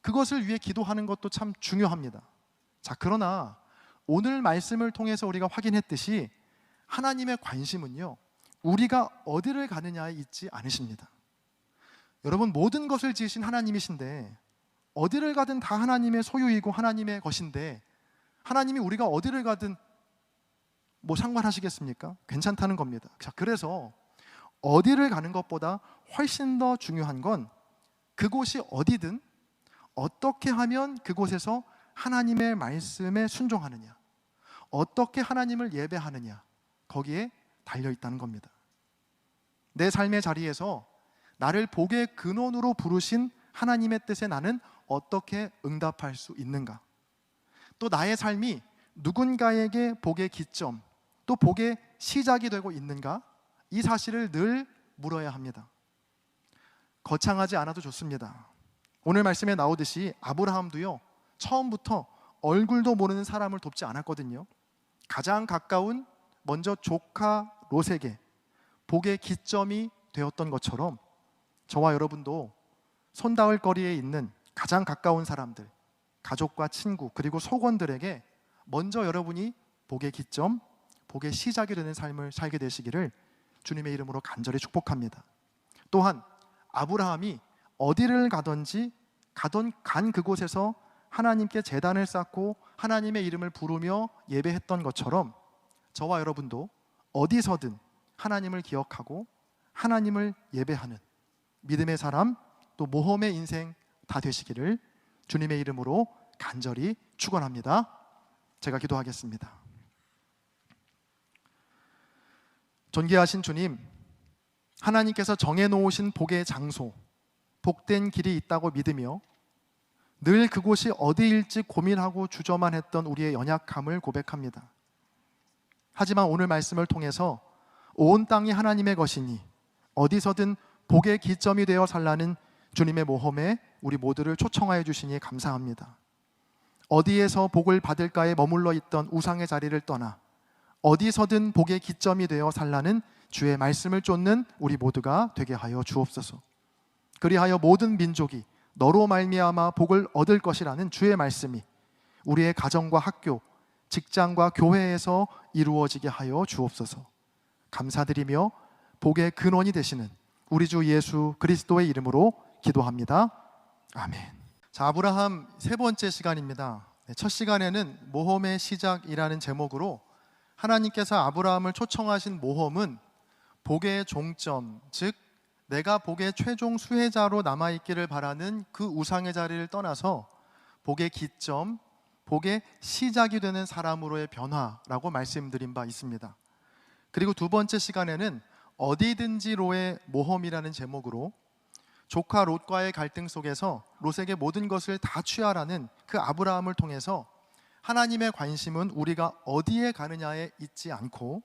Speaker 1: 그것을 위해 기도하는 것도 참 중요합니다. 자, 그러나 오늘 말씀을 통해서 우리가 확인했듯이 하나님의 관심은요, 우리가 어디를 가느냐에 있지 않으십니다. 여러분, 모든 것을 지으신 하나님이신데 어디를 가든 다 하나님의 소유이고 하나님의 것인데 하나님이 우리가 어디를 가든 상관하시겠습니까? 괜찮다는 겁니다. 자, 그래서 어디를 가는 것보다 훨씬 더 중요한 건 그곳이 어디든 어떻게 하면 그곳에서 하나님의 말씀에 순종하느냐, 어떻게 하나님을 예배하느냐, 거기에 달려있다는 겁니다. 내 삶의 자리에서 나를 복의 근원으로 부르신 하나님의 뜻에 나는 어떻게 응답할 수 있는가? 또 나의 삶이 누군가에게 복의 기점, 또 복의 시작이 되고 있는가? 이 사실을 늘 물어야 합니다. 거창하지 않아도 좋습니다. 오늘 말씀에 나오듯이 아브라함도요, 처음부터 얼굴도 모르는 사람을 돕지 않았거든요. 가장 가까운 먼저 조카 롯에게 복의 기점이 되었던 것처럼 저와 여러분도 손 닿을 거리에 있는 가장 가까운 사람들, 가족과 친구 그리고 속원들에게 먼저 여러분이 복의 기점, 복의 시작이 되는 삶을 살게 되시기를 주님의 이름으로 간절히 축복합니다. 또한 아브라함이 어디를 가든지 간 그곳에서 하나님께 제단을 쌓고 하나님의 이름을 부르며 예배했던 것처럼 저와 여러분도 어디서든 하나님을 기억하고 하나님을 예배하는 믿음의 사람, 또 모험의 인생 다 되시기를 주님의 이름으로 간절히 축원합니다. 제가 기도하겠습니다. 존귀하신 주님, 하나님께서 정해놓으신 복의 장소, 복된 길이 있다고 믿으며 늘 그곳이 어디일지 고민하고 주저만 했던 우리의 연약함을 고백합니다. 하지만 오늘 말씀을 통해서 온 땅이 하나님의 것이니 어디서든 복의 기점이 되어 살라는 주님의 모험에 우리 모두를 초청하여 주시니 감사합니다. 어디에서 복을 받을까에 머물러 있던 우상의 자리를 떠나 어디서든 복의 기점이 되어 살라는 주의 말씀을 쫓는 우리 모두가 되게 하여 주옵소서. 그리하여 모든 민족이 너로 말미암아 복을 얻을 것이라는 주의 말씀이 우리의 가정과 학교, 직장과 교회에서 이루어지게 하여 주옵소서. 감사드리며 복의 근원이 되시는 우리 주 예수 그리스도의 이름으로 기도합니다. 아멘. 자, 아브라함 세 번째 시간입니다. 첫 시간에는 모험의 시작이라는 제목으로 하나님께서 아브라함을 초청하신 모험은 복의 종점, 즉 내가 복의 최종 수혜자로 남아있기를 바라는 그 우상의 자리를 떠나서 복의 기점, 복의 시작이 되는 사람으로의 변화라고 말씀드린 바 있습니다. 그리고 두 번째 시간에는 어디든지로의 모험이라는 제목으로 조카 롯과의 갈등 속에서 롯에게 모든 것을 다 취하라는 그 아브라함을 통해서 하나님의 관심은 우리가 어디에 가느냐에 있지 않고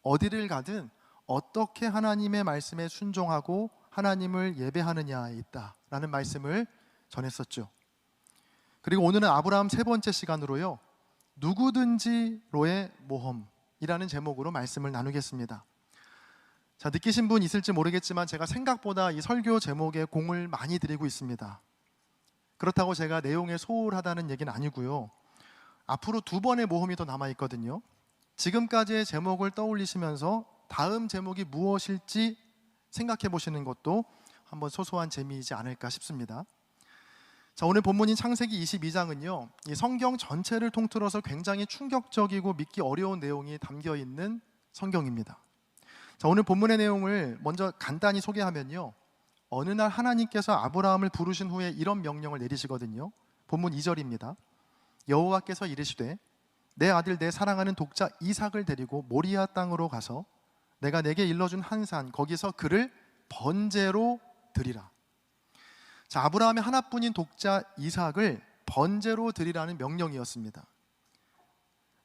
Speaker 1: 어디를 가든 어떻게 하나님의 말씀에 순종하고 하나님을 예배하느냐에 있다라는 말씀을 전했었죠. 그리고 오늘은 아브라함 세 번째 시간으로요, 누구든지로의 모험이라는 제목으로 말씀을 나누겠습니다. 자, 느끼신 분 있을지 모르겠지만 제가 생각보다 이 설교 제목에 공을 많이 들이고 있습니다. 그렇다고 제가 내용에 소홀하다는 얘기는 아니고요, 앞으로 두 번의 모험이 더 남아있거든요. 지금까지의 제목을 떠올리시면서 다음 제목이 무엇일지 생각해 보시는 것도 한번 소소한 재미이지 않을까 싶습니다. 자, 오늘 본문인 창세기 22장은요 이 성경 전체를 통틀어서 굉장히 충격적이고 믿기 어려운 내용이 담겨 있는 성경입니다. 자, 오늘 본문의 내용을 먼저 간단히 소개하면요, 어느 날 하나님께서 아브라함을 부르신 후에 이런 명령을 내리시거든요. 본문 2절입니다. 여호와께서 이르시되 내 아들 내 사랑하는 독자 이삭을 데리고 모리아 땅으로 가서 내가 내게 일러준 한 산 거기서 그를 번제로 드리라. 자, 아브라함의 하나뿐인 독자 이삭을 번제로 드리라는 명령이었습니다.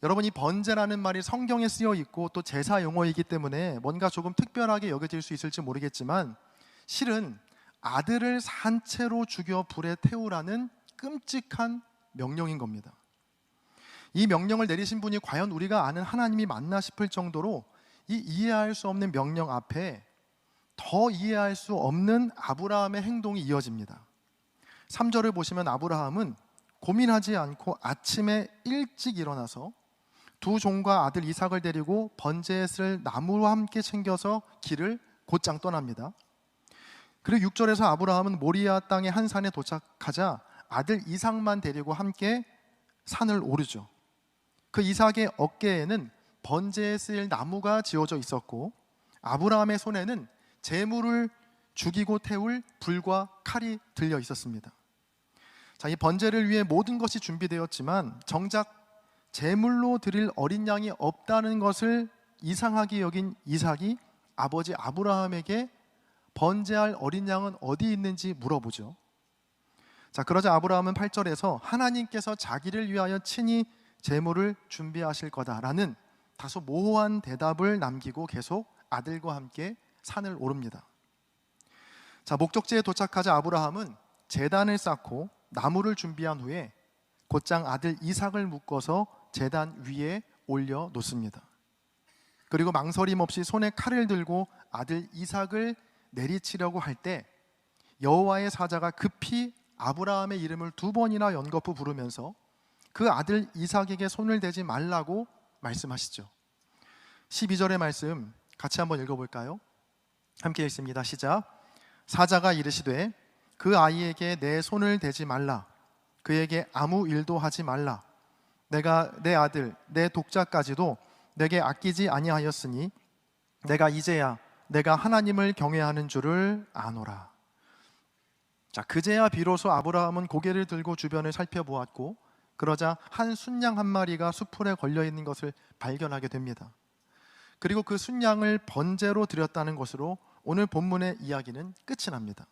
Speaker 1: 여러분, 이 번제라는 말이 성경에 쓰여 있고 또 제사 용어이기 때문에 뭔가 조금 특별하게 여겨질 수 있을지 모르겠지만 실은 아들을 산채로 죽여 불에 태우라는 끔찍한 명령인 겁니다. 이 명령을 내리신 분이 과연 우리가 아는 하나님이 맞나 싶을 정도로 이 이해할 수 없는 명령 앞에 더 이해할 수 없는 아브라함의 행동이 이어집니다. 3절을 보시면 아브라함은 고민하지 않고 아침에 일찍 일어나서 두 종과 아들 이삭을 데리고 번제에 쓸 나무와 함께 챙겨서 길을 곧장 떠납니다. 그리고 6절에서 아브라함은 모리아 땅의 한 산에 도착하자 아들 이삭만 데리고 함께 산을 오르죠. 그 이삭의 어깨에는 번제에 쓰일 나무가 지어져 있었고 아브라함의 손에는 제물을 죽이고 태울 불과 칼이 들려 있었습니다. 자, 이 번제를 위해 모든 것이 준비되었지만 정작 제물로 드릴 어린 양이 없다는 것을 이상하게 여긴 이삭이 아버지 아브라함에게 번제할 어린 양은 어디 있는지 물어보죠. 자, 그러자 아브라함은 8절에서 하나님께서 자기를 위하여 친히 제물을 준비하실 거다라는 다소 모호한 대답을 남기고 계속 아들과 함께 산을 오릅니다. 자, 목적지에 도착하자 아브라함은 제단을 쌓고 나무를 준비한 후에 곧장 아들 이삭을 묶어서 제단 위에 올려 놓습니다. 그리고 망설임 없이 손에 칼을 들고 아들 이삭을 내리치려고 할 때 여호와의 사자가 급히 아브라함의 이름을 두 번이나 연거푸 부르면서 그 아들 이삭에게 손을 대지 말라고 말씀하시죠. 12절의 말씀 같이 한번 읽어볼까요? 함께 읽습니다. 시작. 사자가 이르시되 그 아이에게 내 손을 대지 말라. 그에게 아무 일도 하지 말라. 내가 내 아들 내 독자까지도 내게 아끼지 아니하였으니 내가 이제야 내가 하나님을 경외하는 줄을 아노라. 자, 그제야 비로소 아브라함은 고개를 들고 주변을 살펴보았고 그러자 한 순양 한 마리가 수풀에 걸려 있는 것을 발견하게 됩니다. 그리고 그 순양을 번제로 드렸다는 것으로 오늘 본문의 이야기는 끝이 납니다.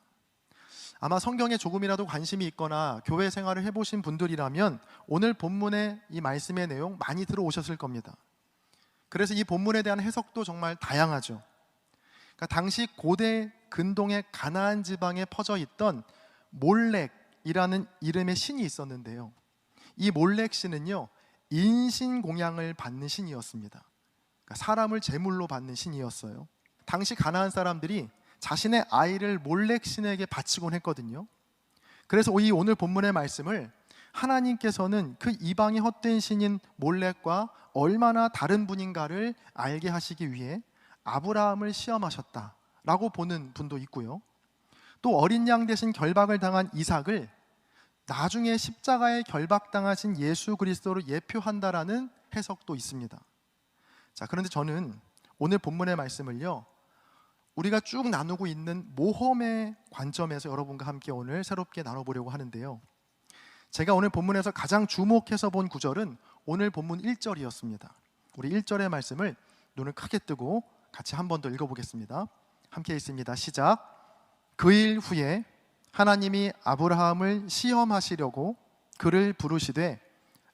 Speaker 1: 아마 성경에 조금이라도 관심이 있거나 교회 생활을 해보신 분들이라면 오늘 본문의 이 말씀의 내용 많이 들어오셨을 겁니다. 그래서 이 본문에 대한 해석도 정말 다양하죠. 그러니까 당시 고대 근동의 가나안 지방에 퍼져 있던 몰렉이라는 이름의 신이 있었는데요. 이 몰렉 신은요, 인신공양을 받는 신이었습니다. 그러니까 사람을 제물로 받는 신이었어요. 당시 가나안 사람들이 자신의 아이를 몰렉 신에게 바치곤 했거든요. 그래서 이 오늘 본문의 말씀을 하나님께서는 그 이방의 헛된 신인 몰렉과 얼마나 다른 분인가를 알게 하시기 위해 아브라함을 시험하셨다라고 보는 분도 있고요. 또 어린 양 대신 결박을 당한 이삭을 나중에 십자가에 결박당하신 예수 그리스도로 예표한다라는 해석도 있습니다. 자, 그런데 저는 오늘 본문의 말씀을요, 우리가 쭉 나누고 있는 모험의 관점에서 여러분과 함께 오늘 새롭게 나눠보려고 하는데요. 제가 오늘 본문에서 가장 주목해서 본 구절은 오늘 본문 1절이었습니다. 우리 1절의 말씀을 눈을 크게 뜨고 같이 한 번 더 읽어보겠습니다. 함께 읽습니다. 시작. 그 일 후에 하나님이 아브라함을 시험하시려고 그를 부르시되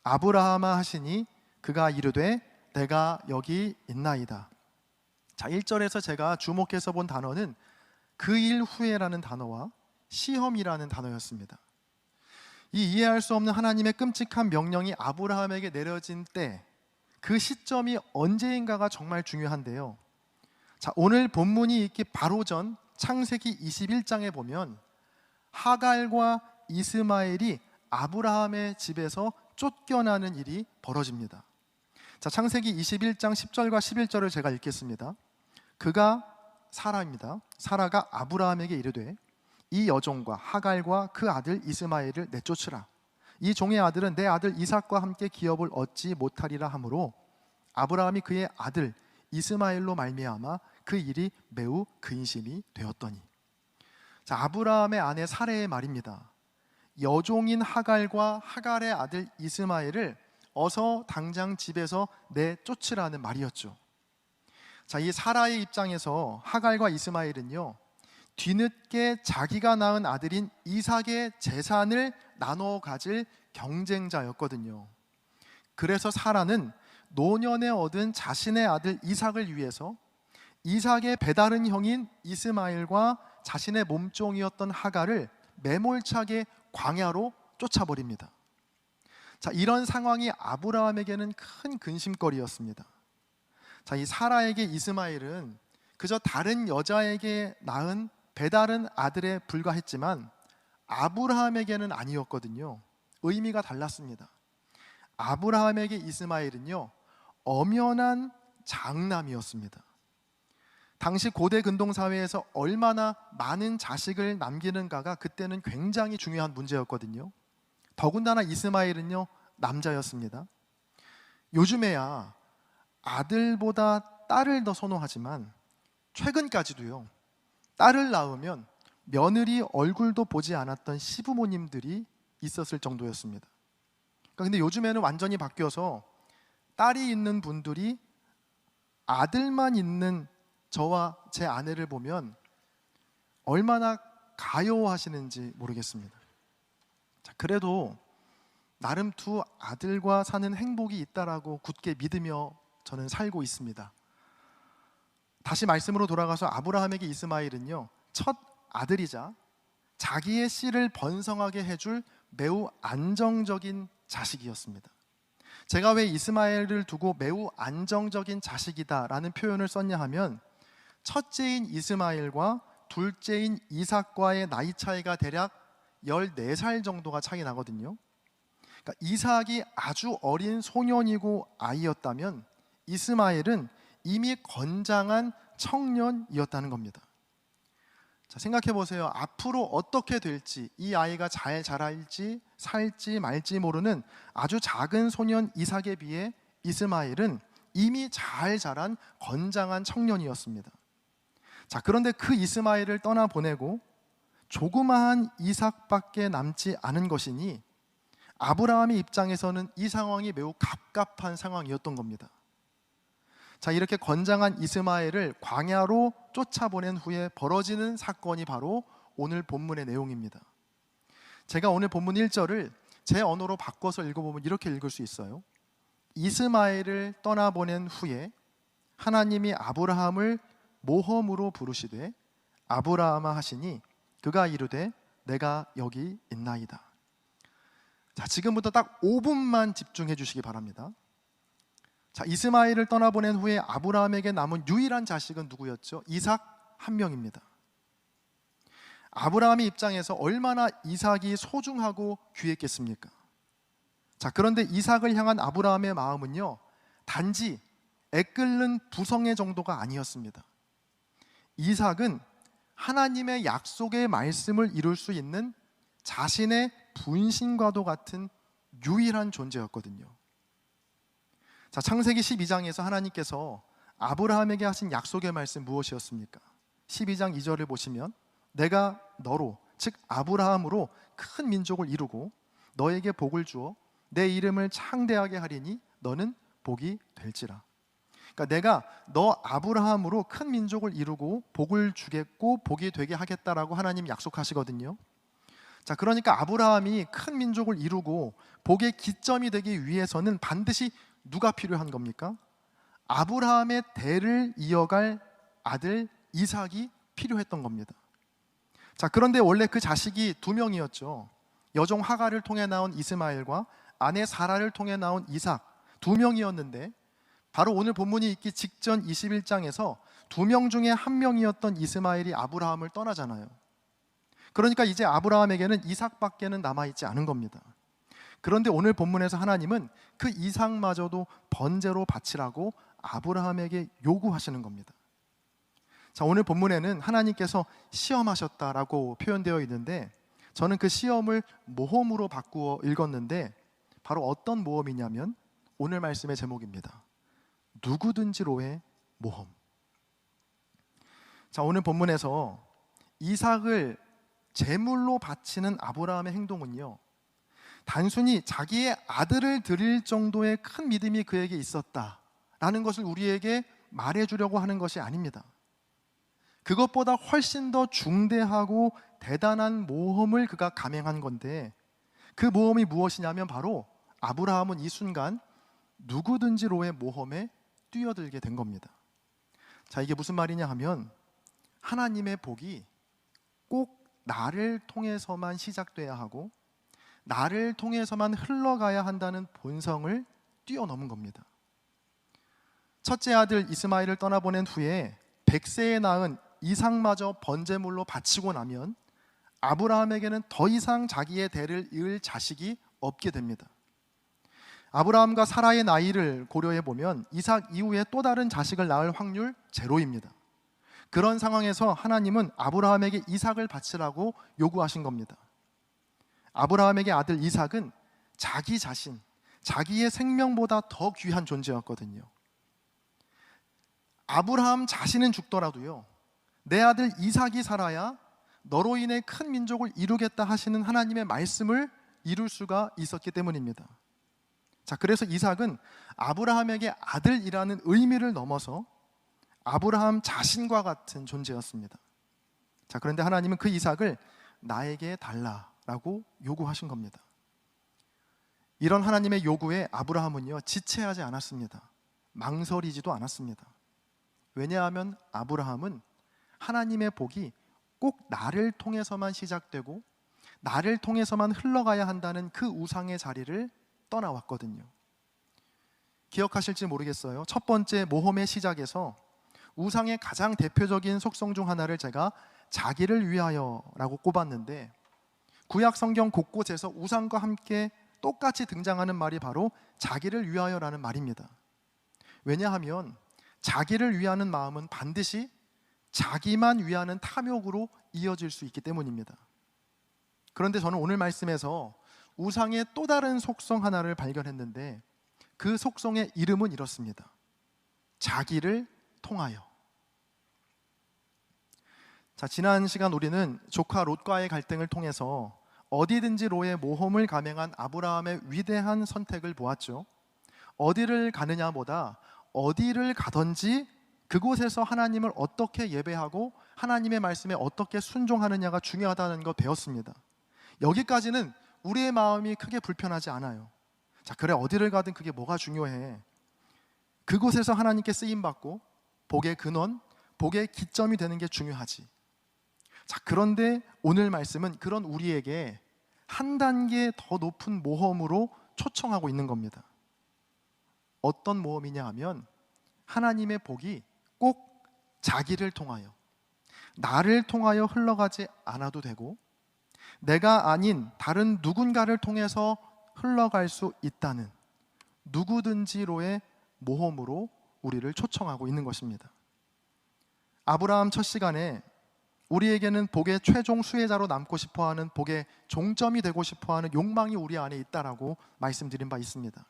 Speaker 1: 아브라함아 하시니 그가 이르되 내가 여기 있나이다. 자, 1절에서 제가 주목해서 본 단어는 그 일 후에라는 단어와 시험이라는 단어였습니다. 이 이해할 수 없는 하나님의 끔찍한 명령이 아브라함에게 내려진 때, 그 시점이 언제인가가 정말 중요한데요. 자, 오늘 본문이 있기 바로 전 창세기 21장에 보면 하갈과 이스마엘이 아브라함의 집에서 쫓겨나는 일이 벌어집니다. 자, 창세기 21장 10절과 11절을 제가 읽겠습니다. 그가 사라입니다. 사라가 아브라함에게 이르되 이 여종과 하갈과 그 아들 이스마엘을 내쫓으라. 이 종의 아들은 내 아들 이삭과 함께 기업을 얻지 못하리라 하므로 아브라함이 그의 아들 이스마엘로 말미암아 그 일이 매우 근심이 되었더니. 자, 아브라함의 아내 사레의 말입니다. 여종인 하갈과 하갈의 아들 이스마엘을 어서 당장 집에서 내쫓으라는 말이었죠. 자, 이 사라의 입장에서 하갈과 이스마엘은요, 뒤늦게 자기가 낳은 아들인 이삭의 재산을 나눠 가질 경쟁자였거든요. 그래서 사라는 노년에 얻은 자신의 아들 이삭을 위해서 이삭의 배다른 형인 이스마엘과 자신의 몸종이었던 하갈을 매몰차게 광야로 쫓아버립니다. 자, 이런 상황이 아브라함에게는 큰 근심거리였습니다. 자, 이 사라에게 이스마엘은 그저 다른 여자에게 낳은 배다른 아들에 불과했지만 아브라함에게는 아니었거든요. 의미가 달랐습니다. 아브라함에게 이스마엘은요, 엄연한 장남이었습니다. 당시 고대 근동 사회에서 얼마나 많은 자식을 남기는가가 그때는 굉장히 중요한 문제였거든요. 더군다나 이스마엘은요, 남자였습니다. 요즘에야 아들보다 딸을 더 선호하지만 최근까지도요, 딸을 낳으면 며느리 얼굴도 보지 않았던 시부모님들이 있었을 정도였습니다. 근데 요즘에는 완전히 바뀌어서 딸이 있는 분들이 아들만 있는 저와 제 아내를 보면 얼마나 가여워하시는지 모르겠습니다. 자, 그래도 나름 두 아들과 사는 행복이 있다라고 굳게 믿으며 저는 살고 있습니다. 다시 말씀으로 돌아가서 아브라함에게 이스마엘은요, 첫 아들이자 자기의 씨를 번성하게 해줄 매우 안정적인 자식이었습니다. 제가 왜 이스마엘을 두고 매우 안정적인 자식이다라는 표현을 썼냐 하면, 첫째인 이스마엘과 둘째인 이삭과의 나이 차이가 대략 14살 정도가 차이 나거든요. 그러니까 이삭이 아주 어린 소년이고 아이였다면 이스마엘은 이미 건장한 청년이었다는 겁니다. 자, 생각해 보세요. 앞으로 어떻게 될지, 이 아이가 잘 자랄지 살지 말지 모르는 아주 작은 소년 이삭에 비해 이스마엘은 이미 잘 자란 건장한 청년이었습니다. 자, 그런데 그 이스마엘을 떠나보내고 조그마한 이삭밖에 남지 않은 것이니 아브라함의 입장에서는 이 상황이 매우 갑갑한 상황이었던 겁니다. 자, 이렇게 건장한 이스마엘을 광야로 쫓아보낸 후에 벌어지는 사건이 바로 오늘 본문의 내용입니다. 제가 오늘 본문 1절을 제 언어로 바꿔서 읽어보면 이렇게 읽을 수 있어요. 이스마엘을 떠나보낸 후에 하나님이 아브라함을 모험으로 부르시되 아브라함아 하시니 그가 이르되 내가 여기 있나이다. 자, 지금부터 딱 5분만 집중해 주시기 바랍니다. 자, 이스마엘을 떠나보낸 후에 아브라함에게 남은 유일한 자식은 누구였죠? 이삭 한 명입니다. 아브라함의 입장에서 얼마나 이삭이 소중하고 귀했겠습니까? 자, 그런데 이삭을 향한 아브라함의 마음은요, 단지 애끓는 부성애 정도가 아니었습니다. 이삭은 하나님의 약속의 말씀을 이룰 수 있는 자신의 분신과도 같은 유일한 존재였거든요. 자, 창세기 12장에서 하나님께서 아브라함에게 하신 약속의 말씀 무엇이었습니까? 12장 2절을 보시면 내가 너로, 즉 아브라함으로 큰 민족을 이루고 너에게 복을 주어 내 이름을 창대하게 하리니 너는 복이 될지라. 그러니까 내가 너 아브라함으로 큰 민족을 이루고 복을 주겠고 복이 되게 하겠다라고 하나님 약속하시거든요. 자, 그러니까 아브라함이 큰 민족을 이루고 복의 기점이 되기 위해서는 반드시 누가 필요한 겁니까? 아브라함의 대를 이어갈 아들 이삭이 필요했던 겁니다. 자, 그런데 원래 그 자식이 두 명이었죠. 여종 하갈을 통해 나온 이스마엘과 아내 사라를 통해 나온 이삭, 두 명이었는데 바로 오늘 본문이 있기 직전 21장에서 두 명 중에 한 명이었던 이스마엘이 아브라함을 떠나잖아요. 그러니까 이제 아브라함에게는 이삭밖에는 남아있지 않은 겁니다. 그런데 오늘 본문에서 하나님은 그 이삭마저도 번제로 바치라고 아브라함에게 요구하시는 겁니다. 자, 오늘 본문에는 하나님께서 시험하셨다라고 표현되어 있는데 저는 그 시험을 모험으로 바꾸어 읽었는데 바로 어떤 모험이냐면 오늘 말씀의 제목입니다. 누구든지로의 모험. 자, 오늘 본문에서 이삭을 제물로 바치는 아브라함의 행동은요, 단순히 자기의 아들을 드릴 정도의 큰 믿음이 그에게 있었다라는 것을 우리에게 말해주려고 하는 것이 아닙니다. 그것보다 훨씬 더 중대하고 대단한 모험을 그가 감행한 건데 그 모험이 무엇이냐면 바로 아브라함은 이 순간 누구든지로의 모험에 뛰어들게 된 겁니다. 자, 이게 무슨 말이냐 하면 하나님의 복이 꼭 나를 통해서만 시작돼야 하고 나를 통해서만 흘러가야 한다는 본성을 뛰어넘은 겁니다. 첫째 아들 이스마엘을 떠나보낸 후에 100세에 낳은 이삭마저 번제물로 바치고 나면 아브라함에게는 더 이상 자기의 대를 이을 자식이 없게 됩니다. 아브라함과 사라의 나이를 고려해 보면 이삭 이후에 또 다른 자식을 낳을 확률 제로입니다. 그런 상황에서 하나님은 아브라함에게 이삭을 바치라고 요구하신 겁니다. 아브라함에게 아들 이삭은 자기 자신, 자기의 생명보다 더 귀한 존재였거든요. 아브라함 자신은 죽더라도요, 내 아들 이삭이 살아야 너로 인해 큰 민족을 이루겠다 하시는 하나님의 말씀을 이룰 수가 있었기 때문입니다. 자, 그래서 이삭은 아브라함에게 아들이라는 의미를 넘어서 아브라함 자신과 같은 존재였습니다. 자, 그런데 하나님은 그 이삭을 나에게 달라라고 요구하신 겁니다. 이런 하나님의 요구에 아브라함은요, 지체하지 않았습니다. 망설이지도 않았습니다. 왜냐하면 아브라함은 하나님의 복이 꼭 나를 통해서만 시작되고 나를 통해서만 흘러가야 한다는 그 우상의 자리를 떠나왔거든요. 기억하실지 모르겠어요. 첫 번째 모험의 시작에서 우상의 가장 대표적인 속성 중 하나를 제가 자기를 위하여라고 꼽았는데 구약 성경 곳곳에서 우상과 함께 똑같이 등장하는 말이 바로 자기를 위하여라는 말입니다. 왜냐하면 자기를 위하는 마음은 반드시 자기만 위하는 탐욕으로 이어질 수 있기 때문입니다. 그런데 저는 오늘 말씀에서 우상의 또 다른 속성 하나를 발견했는데 그 속성의 이름은 이렇습니다. 자기를 통하여. 자, 지난 시간 우리는 조카 롯과의 갈등을 통해서 어디든지 로의 모험을 감행한 아브라함의 위대한 선택을 보았죠. 어디를 가느냐보다 어디를 가든지 그곳에서 하나님을 어떻게 예배하고 하나님의 말씀에 어떻게 순종하느냐가 중요하다는 거 배웠습니다. 여기까지는 우리의 마음이 크게 불편하지 않아요. 자, 그래, 어디를 가든 그게 뭐가 중요해. 그곳에서 하나님께 쓰임받고 복의 근원, 복의 기점이 되는 게 중요하지. 자, 그런데 오늘 말씀은 그런 우리에게 한 단계 더 높은 모험으로 초청하고 있는 겁니다. 어떤 모험이냐 하면 하나님의 복이 꼭 자기를 통하여, 나를 통하여 흘러가지 않아도 되고 내가 아닌 다른 누군가를 통해서 흘러갈 수 있다는 누구든지로의 모험으로 우리를 초청하고 있는 것입니다. 아브라함 첫 시간에 우리에게는 복의 최종 수혜자로 남고 싶어하는, 복의 종점이 되고 싶어하는 욕망이 우리 안에 있다라고 말씀드린 바 있습니다.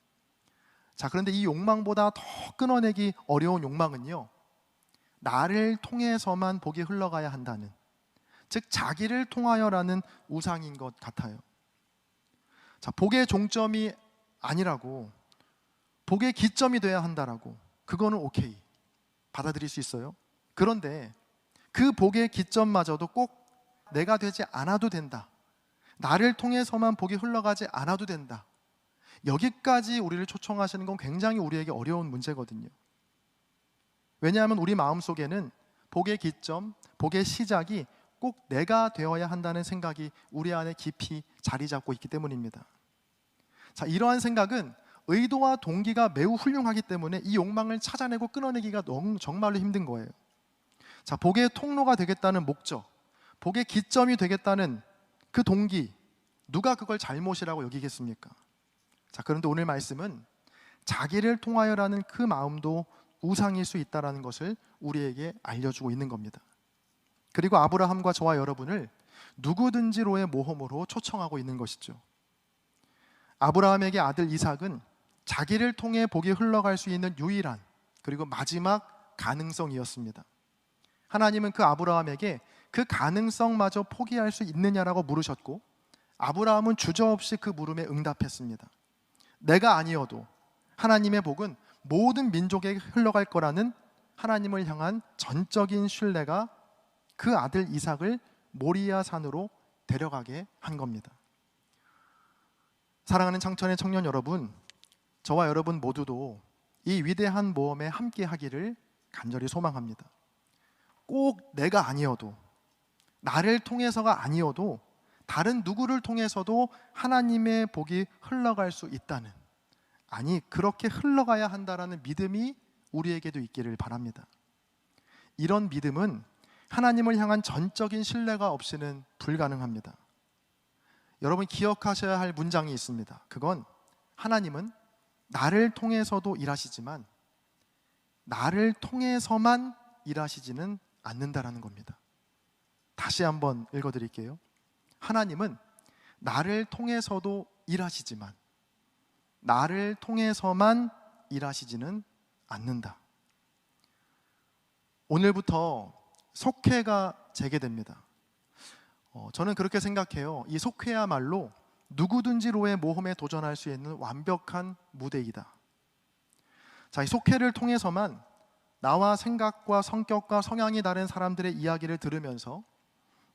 Speaker 1: 자, 그런데 이 욕망보다 더 끊어내기 어려운 욕망은요, 나를 통해서만 복이 흘러가야 한다는, 즉 자기를 통하여라는 우상인 것 같아요. 자, 복의 종점이 아니라고, 복의 기점이 돼야 한다라고, 그거는 오케이, 받아들일 수 있어요. 그런데 그 복의 기점마저도 꼭 내가 되지 않아도 된다, 나를 통해서만 복이 흘러가지 않아도 된다, 여기까지 우리를 초청하시는 건 굉장히 우리에게 어려운 문제거든요. 왜냐하면 우리 마음속에는 복의 기점, 복의 시작이 꼭 내가 되어야 한다는 생각이 우리 안에 깊이 자리 잡고 있기 때문입니다. 자, 이러한 생각은 의도와 동기가 매우 훌륭하기 때문에 이 욕망을 찾아내고 끊어내기가 정말로 힘든 거예요. 자, 복의 통로가 되겠다는 목적, 복의 기점이 되겠다는 그 동기, 누가 그걸 잘못이라고 여기겠습니까? 자, 그런데 오늘 말씀은 자기를 통하여라는 그 마음도 우상일 수 있다는 것을 우리에게 알려주고 있는 겁니다. 그리고 아브라함과 저와 여러분을 누구든지로의 모험으로 초청하고 있는 것이죠. 아브라함에게 아들 이삭은 자기를 통해 복이 흘러갈 수 있는 유일한, 그리고 마지막 가능성이었습니다. 하나님은 그 아브라함에게 그 가능성마저 포기할 수 있느냐라고 물으셨고, 아브라함은 주저없이 그 물음에 응답했습니다. 내가 아니어도 하나님의 복은 모든 민족에게 흘러갈 거라는 하나님을 향한 전적인 신뢰가 그 아들 이삭을 모리아 산으로 데려가게 한 겁니다. 사랑하는 창천의 청년 여러분, 저와 여러분 모두도 이 위대한 모험에 함께 하기를 간절히 소망합니다. 꼭 내가 아니어도, 나를 통해서가 아니어도 다른 누구를 통해서도 하나님의 복이 흘러갈 수 있다는, 아니 그렇게 흘러가야 한다라는 믿음이 우리에게도 있기를 바랍니다. 이런 믿음은 하나님을 향한 전적인 신뢰가 없이는 불가능합니다. 여러분 기억하셔야 할 문장이 있습니다. 그건 하나님은 나를 통해서도 일하시지만 나를 통해서만 일하시지는 않는다라는 겁니다. 다시 한번 읽어드릴게요. 하나님은 나를 통해서도 일하시지만 나를 통해서만 일하시지는 않는다. 오늘부터 속회가 재개됩니다. 저는 그렇게 생각해요. 이 속회야말로 누구든지로의 모험에 도전할 수 있는 완벽한 무대이다. 자, 이 속회를 통해서만 나와 생각과 성격과 성향이 다른 사람들의 이야기를 들으면서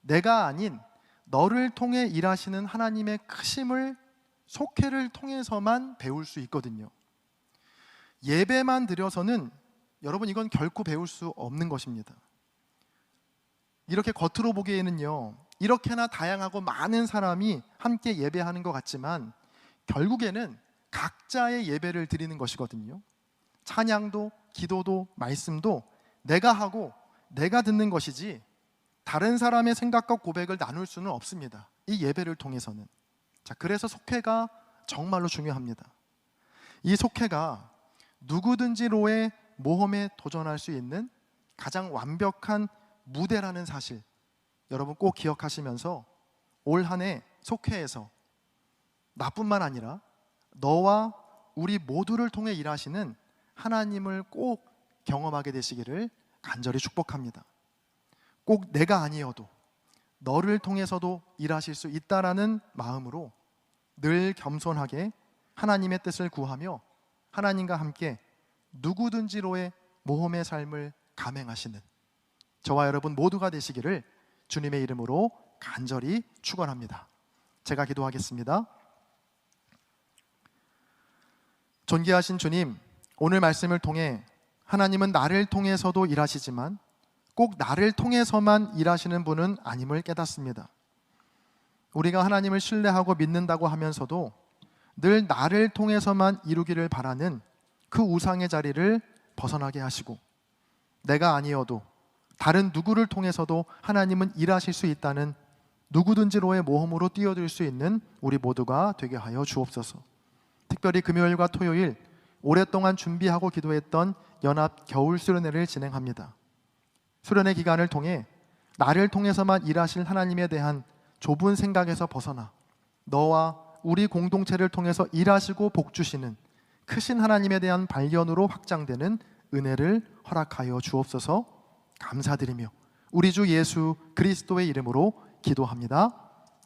Speaker 1: 내가 아닌 너를 통해 일하시는 하나님의 크심을 속회를 통해서만 배울 수 있거든요. 예배만 드려서는 여러분 이건 결코 배울 수 없는 것입니다. 이렇게 겉으로 보기에는요, 이렇게나 다양하고 많은 사람이 함께 예배하는 것 같지만 결국에는 각자의 예배를 드리는 것이거든요. 찬양도 기도도 말씀도 내가 하고 내가 듣는 것이지 다른 사람의 생각과 고백을 나눌 수는 없습니다. 이 예배를 통해서는. 자, 그래서 속회가 정말로 중요합니다. 이 속회가 누구든지로의 모험에 도전할 수 있는 가장 완벽한 무대라는 사실, 여러분 꼭 기억하시면서 올 한 해 속회에서 나뿐만 아니라 너와 우리 모두를 통해 일하시는 하나님을 꼭 경험하게 되시기를 간절히 축복합니다. 꼭 내가 아니어도 너를 통해서도 일하실 수 있다라는 마음으로 늘 겸손하게 하나님의 뜻을 구하며 하나님과 함께 누구든지로의 모험의 삶을 감행하시는 저와 여러분 모두가 되시기를 주님의 이름으로 간절히 축원합니다. 제가 기도하겠습니다. 존귀하신 주님, 오늘 말씀을 통해 하나님은 나를 통해서도 일하시지만 꼭 나를 통해서만 일하시는 분은 아님을 깨닫습니다. 우리가 하나님을 신뢰하고 믿는다고 하면서도 늘 나를 통해서만 이루기를 바라는 그 우상의 자리를 벗어나게 하시고 내가 아니어도 다른 누구를 통해서도 하나님은 일하실 수 있다는 누구든지로의 모험으로 뛰어들 수 있는 우리 모두가 되게 하여 주옵소서. 특별히 금요일과 토요일 오랫동안 준비하고 기도했던 연합 겨울 수련회를 진행합니다. 수련회 기간을 통해 나를 통해서만 일하실 하나님에 대한 좁은 생각에서 벗어나 너와 우리 공동체를 통해서 일하시고 복주시는 크신 하나님에 대한 발견으로 확장되는 은혜를 허락하여 주옵소서. 감사드리며 우리 주 예수 그리스도의 이름으로 기도합니다.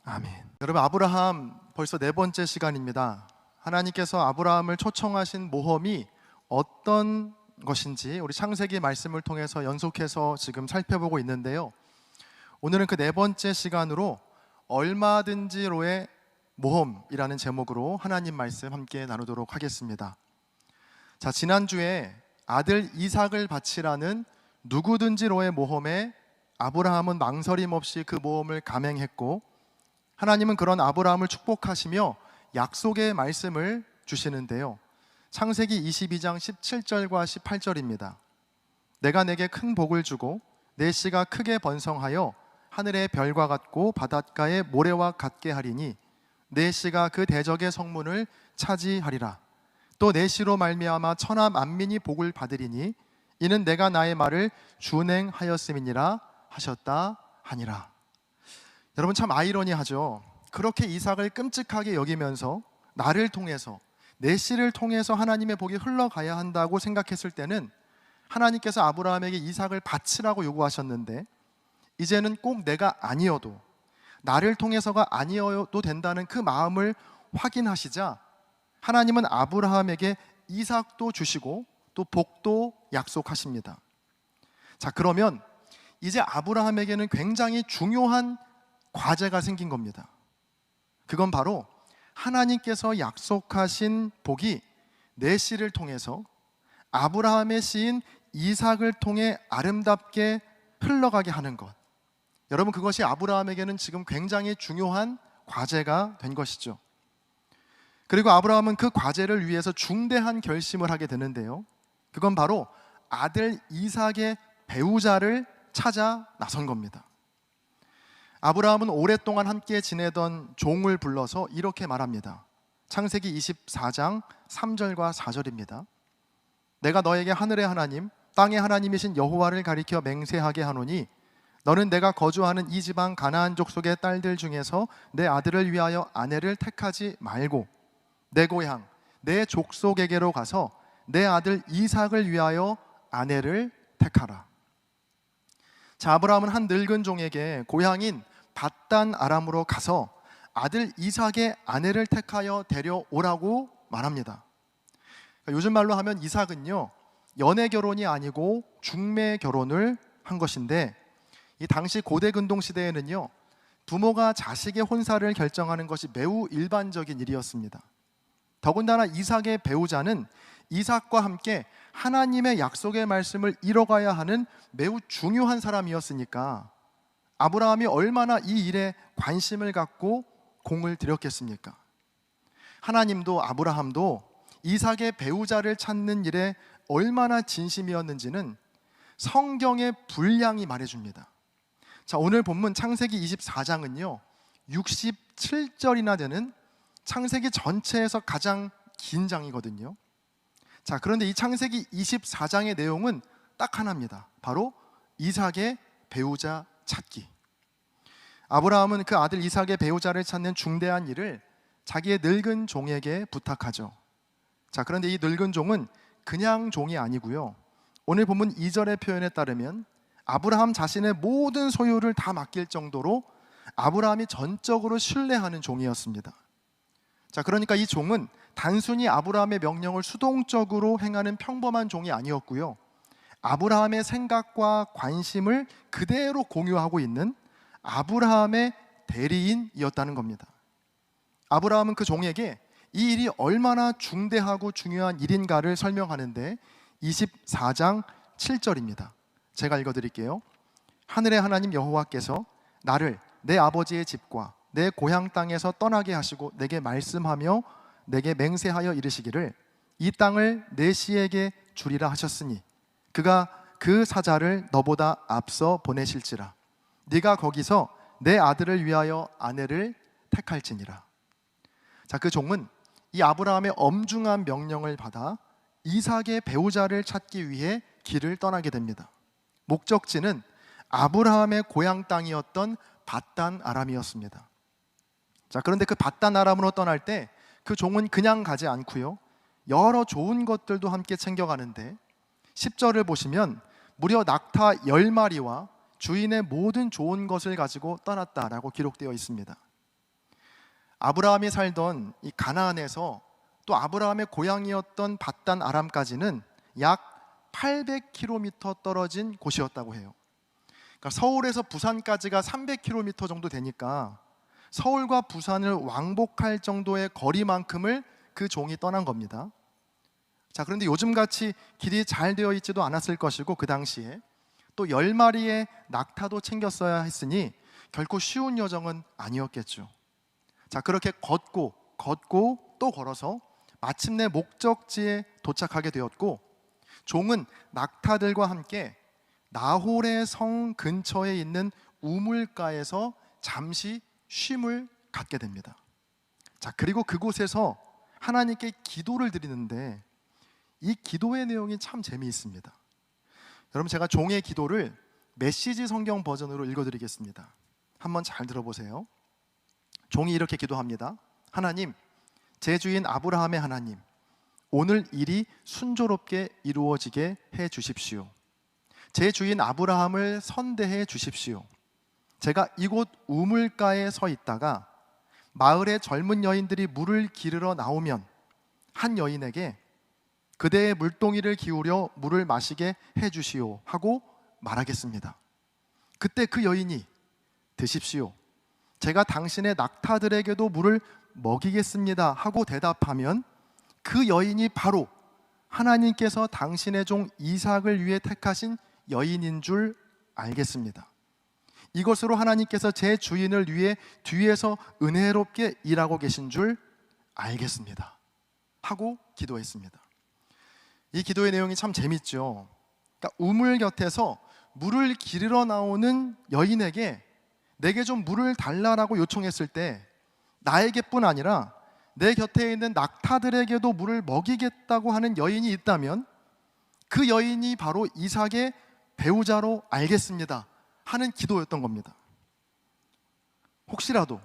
Speaker 1: 아멘. 여러분, 아브라함 벌써 4번째 시간입니다. 하나님께서 아브라함을 초청하신 모험이 어떤 것인지 우리 창세기 말씀을 통해서 연속해서 지금 살펴보고 있는데요, 오늘은 그 4번째 시간으로 얼마든지로의 모험이라는 제목으로 하나님 말씀 함께 나누도록 하겠습니다. 자, 지난주에 아들 이삭을 바치라는 누구든지로의 모험에 아브라함은 망설임 없이 그 모험을 감행했고 하나님은 그런 아브라함을 축복하시며 약속의 말씀을 주시는데요, 창세기 22장 17절과 18절입니다. 내가 내게 큰 복을 주고 내 씨가 크게 번성하여 하늘의 별과 같고 바닷가의 모래와 같게 하리니 내 씨가 그 대적의 성문을 차지하리라. 또 내 씨로 말미암아 천하 만민이 복을 받으리니 이는 내가 나의 말을 준행하였음이니라 하셨다 하니라. 여러분, 참 아이러니하죠. 그렇게 이삭을 끔찍하게 여기면서 나를 통해서 내 씨를 통해서 하나님의 복이 흘러가야 한다고 생각했을 때는 하나님께서 아브라함에게 이삭을 바치라고 요구하셨는데 이제는 꼭 내가 아니어도 나를 통해서가 아니어도 된다는 그 마음을 확인하시자 하나님은 아브라함에게 이삭도 주시고 또 복도 약속하십니다. 자, 그러면 이제 아브라함에게는 굉장히 중요한 과제가 생긴 겁니다. 그건 바로 하나님께서 약속하신 복이 내 씨를 통해서 아브라함의 씨인 이삭을 통해 아름답게 흘러가게 하는 것. 여러분, 그것이 아브라함에게는 지금 굉장히 중요한 과제가 된 것이죠. 그리고 아브라함은 그 과제를 위해서 중대한 결심을 하게 되는데요, 그건 바로 아들 이삭의 배우자를 찾아 나선 겁니다. 아브라함은 오랫동안 함께 지내던 종을 불러서 이렇게 말합니다. 창세기 24장 3절과 4절입니다. 내가 너에게 하늘의 하나님 땅의 하나님이신 여호와를 가리켜 맹세하게 하노니 너는 내가 거주하는 이 지방 가나안 족속의 딸들 중에서 내 아들을 위하여 아내를 택하지 말고 내 고향 내 족속에게로 가서 내 아들 이삭을 위하여 아내를 택하라. 자, 아브라함은 한 늙은 종에게 고향인 밧단 아람으로 가서 아들 이삭의 아내를 택하여 데려오라고 말합니다. 요즘 말로 하면 이삭은요, 연애 결혼이 아니고 중매 결혼을 한 것인데 이 당시 고대 근동 시대에는요, 부모가 자식의 혼사를 결정하는 것이 매우 일반적인 일이었습니다. 더군다나 이삭의 배우자는 이삭과 함께 하나님의 약속의 말씀을 이뤄가야 하는 매우 중요한 사람이었으니까 아브라함이 얼마나 이 일에 관심을 갖고 공을 들였겠습니까? 하나님도 아브라함도 이삭의 배우자를 찾는 일에 얼마나 진심이었는지는 성경의 분량이 말해줍니다. 자, 오늘 본문 창세기 24장은요 67절이나 되는 창세기 전체에서 가장 긴 장이거든요. 자, 그런데 이 창세기 24장의 내용은 딱 하나입니다. 바로 이삭의 배우자 찾기. 아브라함은 그 아들 이삭의 배우자를 찾는 중대한 일을 자기의 늙은 종에게 부탁하죠. 자, 그런데 이 늙은 종은 그냥 종이 아니고요. 오늘 본문 2절의 표현에 따르면 아브라함 자신의 모든 소유를 다 맡길 정도로 아브라함이 전적으로 신뢰하는 종이었습니다. 자, 그러니까 이 종은 단순히 아브라함의 명령을 수동적으로 행하는 평범한 종이 아니었고요. 아브라함의 생각과 관심을 그대로 공유하고 있는 아브라함의 대리인이었다는 겁니다. 아브라함은 그 종에게 이 일이 얼마나 중대하고 중요한 일인가를 설명하는데 24장 7절입니다. 제가 읽어드릴게요. 하늘의 하나님 여호와께서 나를 내 아버지의 집과 내 고향 땅에서 떠나게 하시고 내게 말씀하며 내게 맹세하여 이르시기를 이 땅을 내 씨에게 주리라 하셨으니 그가 그 사자를 너보다 앞서 보내실지라 네가 거기서 내 아들을 위하여 아내를 택할지니라. 자, 그 종은 이 아브라함의 엄중한 명령을 받아 이삭의 배우자를 찾기 위해 길을 떠나게 됩니다. 목적지는 아브라함의 고향 땅이었던 밧단 아람이었습니다. 자, 그런데 그 밧단 아람으로 떠날 때 그 종은 그냥 가지 않고요, 여러 좋은 것들도 함께 챙겨가는데 10절을 보시면 무려 낙타 10마리와 주인의 모든 좋은 것을 가지고 떠났다라고 기록되어 있습니다. 아브라함이 살던 이 가나안에서 또 아브라함의 고향이었던 밧단 아람까지는 약 800km 떨어진 곳이었다고 해요. 그러니까 서울에서 부산까지가 300km 정도 되니까 서울과 부산을 왕복할 정도의 거리만큼을 그 종이 떠난 겁니다. 자, 그런데 요즘같이 길이 잘 되어 있지도 않았을 것이고 그 당시에 또 10마리의 낙타도 챙겼어야 했으니 결코 쉬운 여정은 아니었겠죠. 자, 그렇게 걷고 또 걸어서 마침내 목적지에 도착하게 되었고 종은 낙타들과 함께 나홀의 성 근처에 있는 우물가에서 잠시 쉼을 갖게 됩니다. 자, 그리고 그곳에서 하나님께 기도를 드리는데 이 기도의 내용이 참 재미있습니다. 여러분, 제가 종의 기도를 메시지 성경 버전으로 읽어드리겠습니다. 한번 잘 들어보세요. 종이 이렇게 기도합니다. 하나님, 제 주인 아브라함의 하나님, 오늘 일이 순조롭게 이루어지게 해 주십시오. 제 주인 아브라함을 선대해 주십시오. 제가 이곳 우물가에 서 있다가 마을의 젊은 여인들이 물을 기르러 나오면 한 여인에게 그대의 물동이를 기울여 물을 마시게 해주시오 하고 말하겠습니다. 그때 그 여인이 드십시오, 제가 당신의 낙타들에게도 물을 먹이겠습니다 하고 대답하면 그 여인이 바로 하나님께서 당신의 종 이삭을 위해 택하신 여인인 줄 알겠습니다. 이것으로 하나님께서 제 주인을 위해 뒤에서 은혜롭게 일하고 계신 줄 알겠습니다 하고 기도했습니다. 이 기도의 내용이 참 재밌죠. 그러니까 우물 곁에서 물을 기르러 나오는 여인에게 내게 좀 물을 달라라고 요청했을 때 나에게뿐 아니라 내 곁에 있는 낙타들에게도 물을 먹이겠다고 하는 여인이 있다면 그 여인이 바로 이삭의 배우자로 알겠습니다 하는 기도였던 겁니다. 혹시라도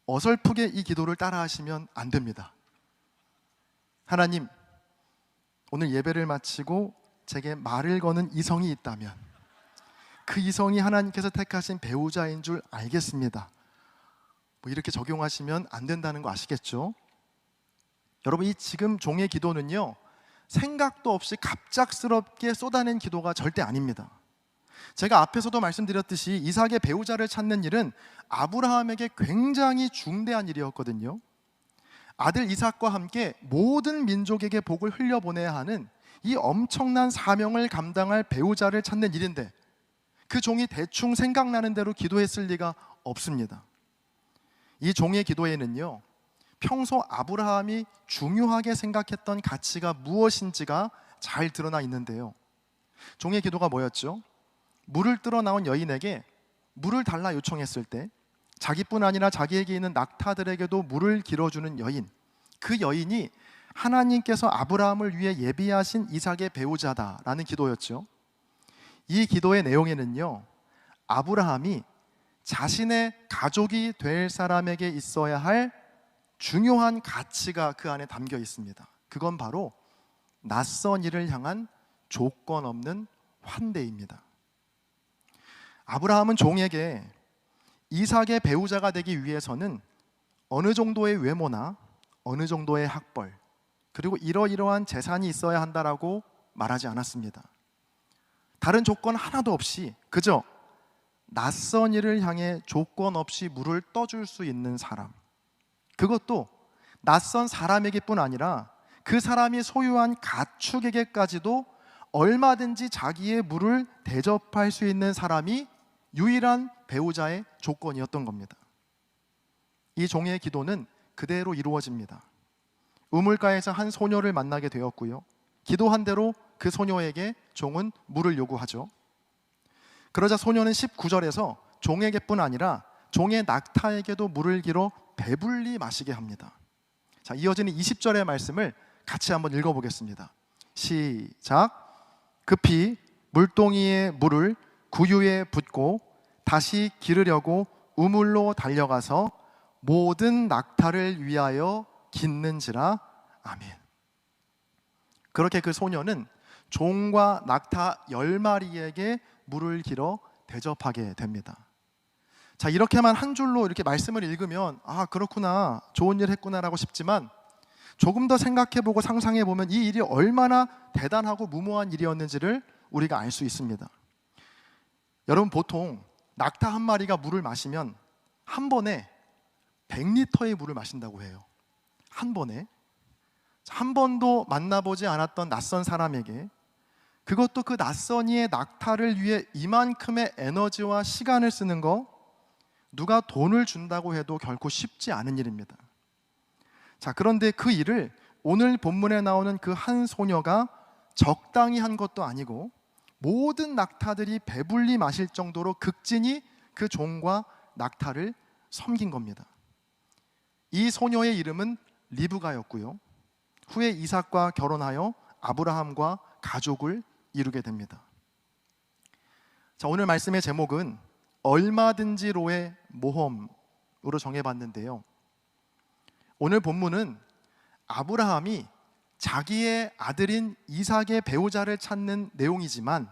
Speaker 1: 어설프게 이 기도를 따라하시면 안 됩니다. 하나님, 오늘 예배를 마치고 제게 말을 거는 이성이 있다면 그 이성이 하나님께서 택하신 배우자인 줄 알겠습니다. 뭐 이렇게 적용하시면 안 된다는 거 아시겠죠? 여러분, 이 지금 종의 기도는요, 생각도 없이 갑작스럽게 쏟아낸 기도가 절대 아닙니다. 제가 앞에서도 말씀드렸듯이 이삭의 배우자를 찾는 일은 아브라함에게 굉장히 중대한 일이었거든요. 아들 이삭과 함께 모든 민족에게 복을 흘려보내야 하는 이 엄청난 사명을 감당할 배우자를 찾는 일인데 그 종이 대충 생각나는 대로 기도했을 리가 없습니다. 이 종의 기도에는요, 평소 아브라함이 중요하게 생각했던 가치가 무엇인지가 잘 드러나 있는데요. 종의 기도가 뭐였죠? 물을 뜨러 나온 여인에게 물을 달라 요청했을 때 자기뿐 아니라 자기에게 있는 낙타들에게도 물을 길어주는 여인, 그 여인이 하나님께서 아브라함을 위해 예비하신 이삭의 배우자다라는 기도였죠. 이 기도의 내용에는요, 아브라함이 자신의 가족이 될 사람에게 있어야 할 중요한 가치가 그 안에 담겨 있습니다. 그건 바로 낯선 이를 향한 조건 없는 환대입니다. 아브라함은 종에게 이삭의 배우자가 되기 위해서는 어느 정도의 외모나 어느 정도의 학벌, 그리고 이러이러한 재산이 있어야 한다라고 말하지 않았습니다. 다른 조건 하나도 없이 그저 낯선 이를 향해 조건 없이 물을 떠줄 수 있는 사람, 그것도 낯선 사람에게뿐 아니라 그 사람이 소유한 가축에게까지도 얼마든지 자기의 물을 대접할 수 있는 사람이 유일한 배우자의 조건이었던 겁니다. 이 종의 기도는 그대로 이루어집니다. 우물가에서 한 소녀를 만나게 되었고요, 기도한 대로 그 소녀에게 종은 물을 요구하죠. 그러자 소녀는 19절에서 종에게뿐 아니라 종의 낙타에게도 물을 길어 배불리 마시게 합니다. 자, 이어지는 20절의 말씀을 같이 한번 읽어보겠습니다. 시작. 급히 물동이의 물을 구유에 붓고 다시 기르려고 우물로 달려가서 모든 낙타를 위하여 깃는지라. 아멘. 그렇게 그 소녀는 종과 낙타 10마리에게 물을 길어 대접하게 됩니다. 자, 이렇게만 한 줄로 이렇게 말씀을 읽으면 아, 그렇구나, 좋은 일 했구나라고 싶지만 조금 더 생각해보고 상상해보면 이 일이 얼마나 대단하고 무모한 일이었는지를 우리가 알 수 있습니다. 여러분, 보통 낙타 한 마리가 물을 마시면 한 번에 100리터의 물을 마신다고 해요. 한 번에. 한 번도 만나보지 않았던 낯선 사람에게, 그것도 그 낯선 이의 낙타를 위해 이만큼의 에너지와 시간을 쓰는 거, 누가 돈을 준다고 해도 결코 쉽지 않은 일입니다. 자, 그런데 그 일을 오늘 본문에 나오는 그 한 소녀가 적당히 한 것도 아니고 모든 낙타들이 배불리 마실 정도로 극진히 그 종과 낙타를 섬긴 겁니다. 이 소녀의 이름은 리브가였고요, 후에 이삭과 결혼하여 아브라함과 가족을 이루게 됩니다. 자, 오늘 말씀의 제목은 얼마든지로의 모험으로 정해봤는데요, 오늘 본문은 아브라함이 자기의 아들인 이삭의 배우자를 찾는 내용이지만,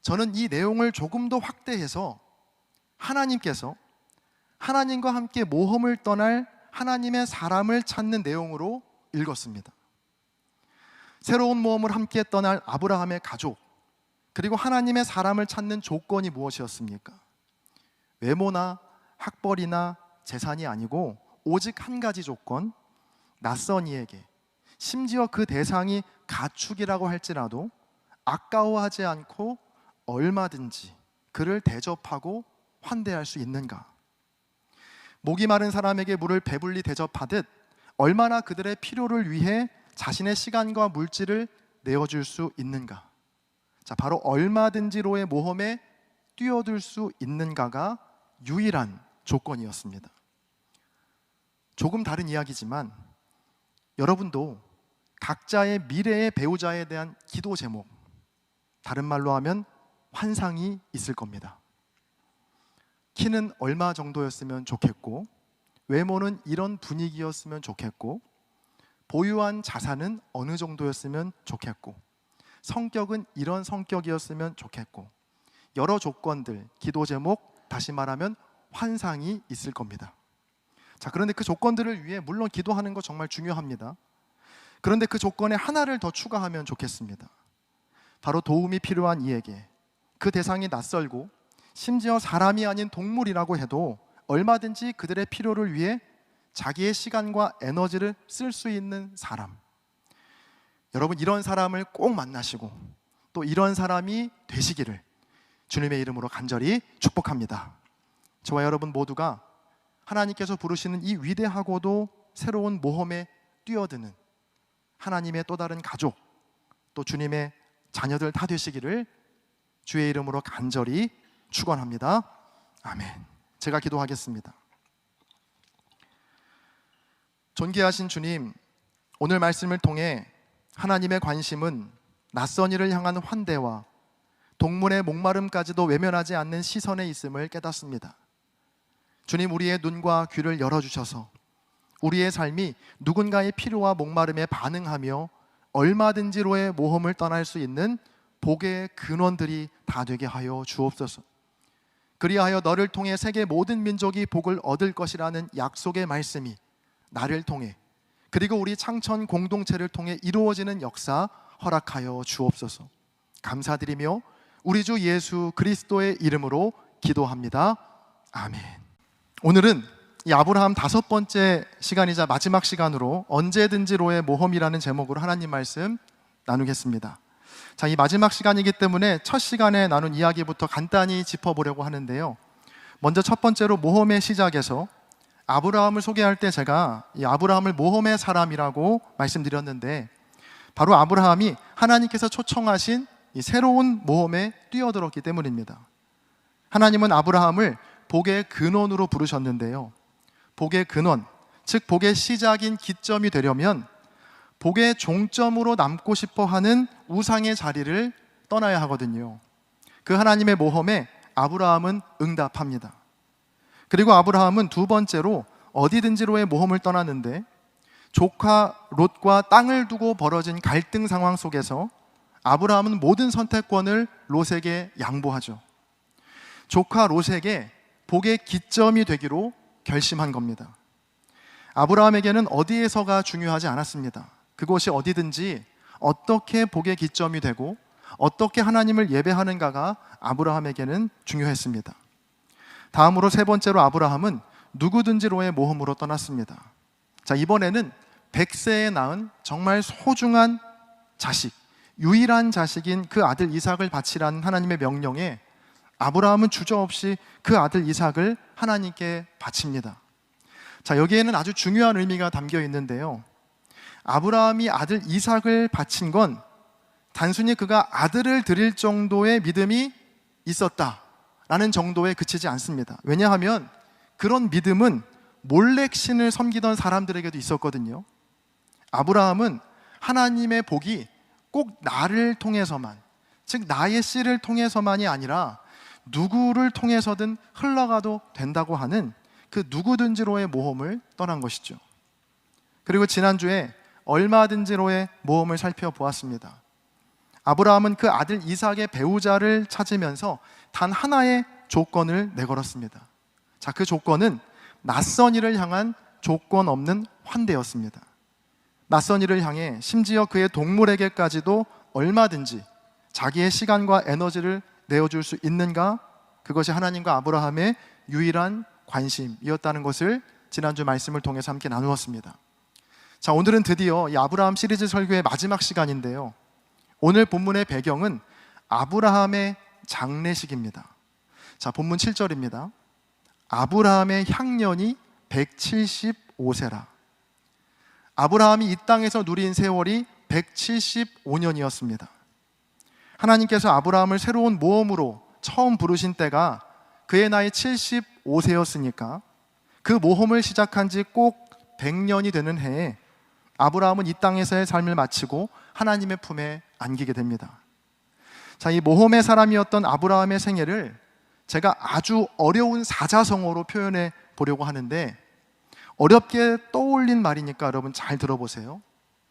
Speaker 1: 저는 이 내용을 조금 더 확대해서 하나님께서 하나님과 함께 모험을 떠날 하나님의 사람을 찾는 내용으로 읽었습니다. 새로운 모험을 함께 떠날 아브라함의 가족, 그리고 하나님의 사람을 찾는 조건이 무엇이었습니까? 외모나 학벌이나 재산이 아니고 오직 한 가지 조건, 낯선 이에게, 심지어 그 대상이 가축이라고 할지라도 아까워하지 않고 얼마든지 그를 대접하고 환대할 수 있는가? 목이 마른 사람에게 물을 배불리 대접하듯 얼마나 그들의 필요를 위해 자신의 시간과 물질을 내어줄 수 있는가? 자, 바로 얼마든지로의 모험에 뛰어들 수 있는가가 유일한 조건이었습니다. 조금 다른 이야기지만 여러분도 각자의 미래의 배우자에 대한 기도 제목, 다른 말로 하면 환상이 있을 겁니다. 키는 얼마 정도였으면 좋겠고, 외모는 이런 분위기였으면 좋겠고, 보유한 자산은 어느 정도였으면 좋겠고, 성격은 이런 성격이었으면 좋겠고, 여러 조건들, 기도 제목, 다시 말하면 환상이 있을 겁니다. 자, 그런데 그 조건들을 위해 물론 기도하는 거 정말 중요합니다. 그런데 그 조건에 하나를 더 추가하면 좋겠습니다. 바로 도움이 필요한 이에게, 그 대상이 낯설고 심지어 사람이 아닌 동물이라고 해도 얼마든지 그들의 필요를 위해 자기의 시간과 에너지를 쓸 수 있는 사람, 여러분, 이런 사람을 꼭 만나시고 또 이런 사람이 되시기를 주님의 이름으로 간절히 축복합니다. 저와 여러분 모두가 하나님께서 부르시는 이 위대하고도 새로운 모험에 뛰어드는 하나님의 또 다른 가족, 또 주님의 자녀들 다 되시기를 주의 이름으로 간절히 축원합니다. 아멘. 제가 기도하겠습니다. 존귀하신 주님, 오늘 말씀을 통해 하나님의 관심은 낯선 이를 향한 환대와 동물의 목마름까지도 외면하지 않는 시선에 있음을 깨닫습니다. 주님, 우리의 눈과 귀를 열어주셔서 우리의 삶이 누군가의 필요와 목마름에 반응하며 얼마든지로의 모험을 떠날 수 있는 복의 근원들이 다 되게 하여 주옵소서. 그리하여 너를 통해 세계 모든 민족이 복을 얻을 것이라는 약속의 말씀이 나를 통해, 그리고 우리 창천 공동체를 통해 이루어지는 역사 허락하여 주옵소서. 감사드리며 우리 주 예수 그리스도의 이름으로 기도합니다. 아멘. 오늘은 이 아브라함 5번째 시간이자 마지막 시간으로 언제든지로의 모험이라는 제목으로 하나님 말씀 나누겠습니다. 자, 이 마지막 시간이기 때문에 첫 시간에 나눈 이야기부터 간단히 짚어보려고 하는데요. 먼저 첫 번째로 모험의 시작에서 아브라함을 소개할 때 제가 이 아브라함을 모험의 사람이라고 말씀드렸는데, 바로 아브라함이 하나님께서 초청하신 이 새로운 모험에 뛰어들었기 때문입니다. 하나님은 아브라함을 복의 근원으로 부르셨는데요, 복의 근원, 즉 복의 시작인 기점이 되려면 복의 종점으로 남고 싶어하는 우상의 자리를 떠나야 하거든요. 그 하나님의 모험에 아브라함은 응답합니다. 그리고 아브라함은 두 번째로 어디든지로의 모험을 떠났는데, 조카 롯과 땅을 두고 벌어진 갈등 상황 속에서 아브라함은 모든 선택권을 롯에게 양보하죠. 조카 롯에게 복의 기점이 되기로 결심한 겁니다. 아브라함에게는 어디에서가 중요하지 않았습니다. 그곳이 어디든지 어떻게 복의 기점이 되고 어떻게 하나님을 예배하는가가 아브라함에게는 중요했습니다. 다음으로 세 번째로 아브라함은 누구든지로의 모험으로 떠났습니다. 자, 이번에는 100세에 낳은 정말 소중한 자식, 유일한 자식인 그 아들 이삭을 바치라는 하나님의 명령에 아브라함은 주저없이 그 아들 이삭을 하나님께 바칩니다. 자, 여기에는 아주 중요한 의미가 담겨 있는데요, 아브라함이 아들 이삭을 바친 건 단순히 그가 아들을 드릴 정도의 믿음이 있었다라는 정도에 그치지 않습니다. 왜냐하면 그런 믿음은 몰렉 신을 섬기던 사람들에게도 있었거든요. 아브라함은 하나님의 복이 꼭 나를 통해서만, 즉 나의 씨를 통해서만이 아니라 누구를 통해서든 흘러가도 된다고 하는 그 누구든지로의 모험을 떠난 것이죠. 그리고 지난주에 얼마든지로의 모험을 살펴보았습니다. 아브라함은 그 아들 이삭의 배우자를 찾으면서 단 하나의 조건을 내걸었습니다. 자, 그 조건은 낯선 이를 향한 조건 없는 환대였습니다. 낯선 이를 향해 심지어 그의 동물에게까지도 얼마든지 자기의 시간과 에너지를 내어줄 수 있는가, 그것이 하나님과 아브라함의 유일한 관심이었다는 것을 지난주 말씀을 통해서 함께 나누었습니다. 자, 오늘은 드디어 이 아브라함 시리즈 설교의 마지막 시간인데요, 오늘 본문의 배경은 아브라함의 장례식입니다. 자, 본문 7절입니다. 아브라함의 향년이 175세라. 아브라함이 이 땅에서 누린 세월이 175년이었습니다. 하나님께서 아브라함을 새로운 모험으로 처음 부르신 때가 그의 나이 75세였으니까 그 모험을 시작한 지 꼭 100년이 되는 해에 아브라함은 이 땅에서의 삶을 마치고 하나님의 품에 안기게 됩니다. 자, 이 모험의 사람이었던 아브라함의 생애를 제가 아주 어려운 사자성어로 표현해 보려고 하는데, 어렵게 떠올린 말이니까 여러분 잘 들어보세요.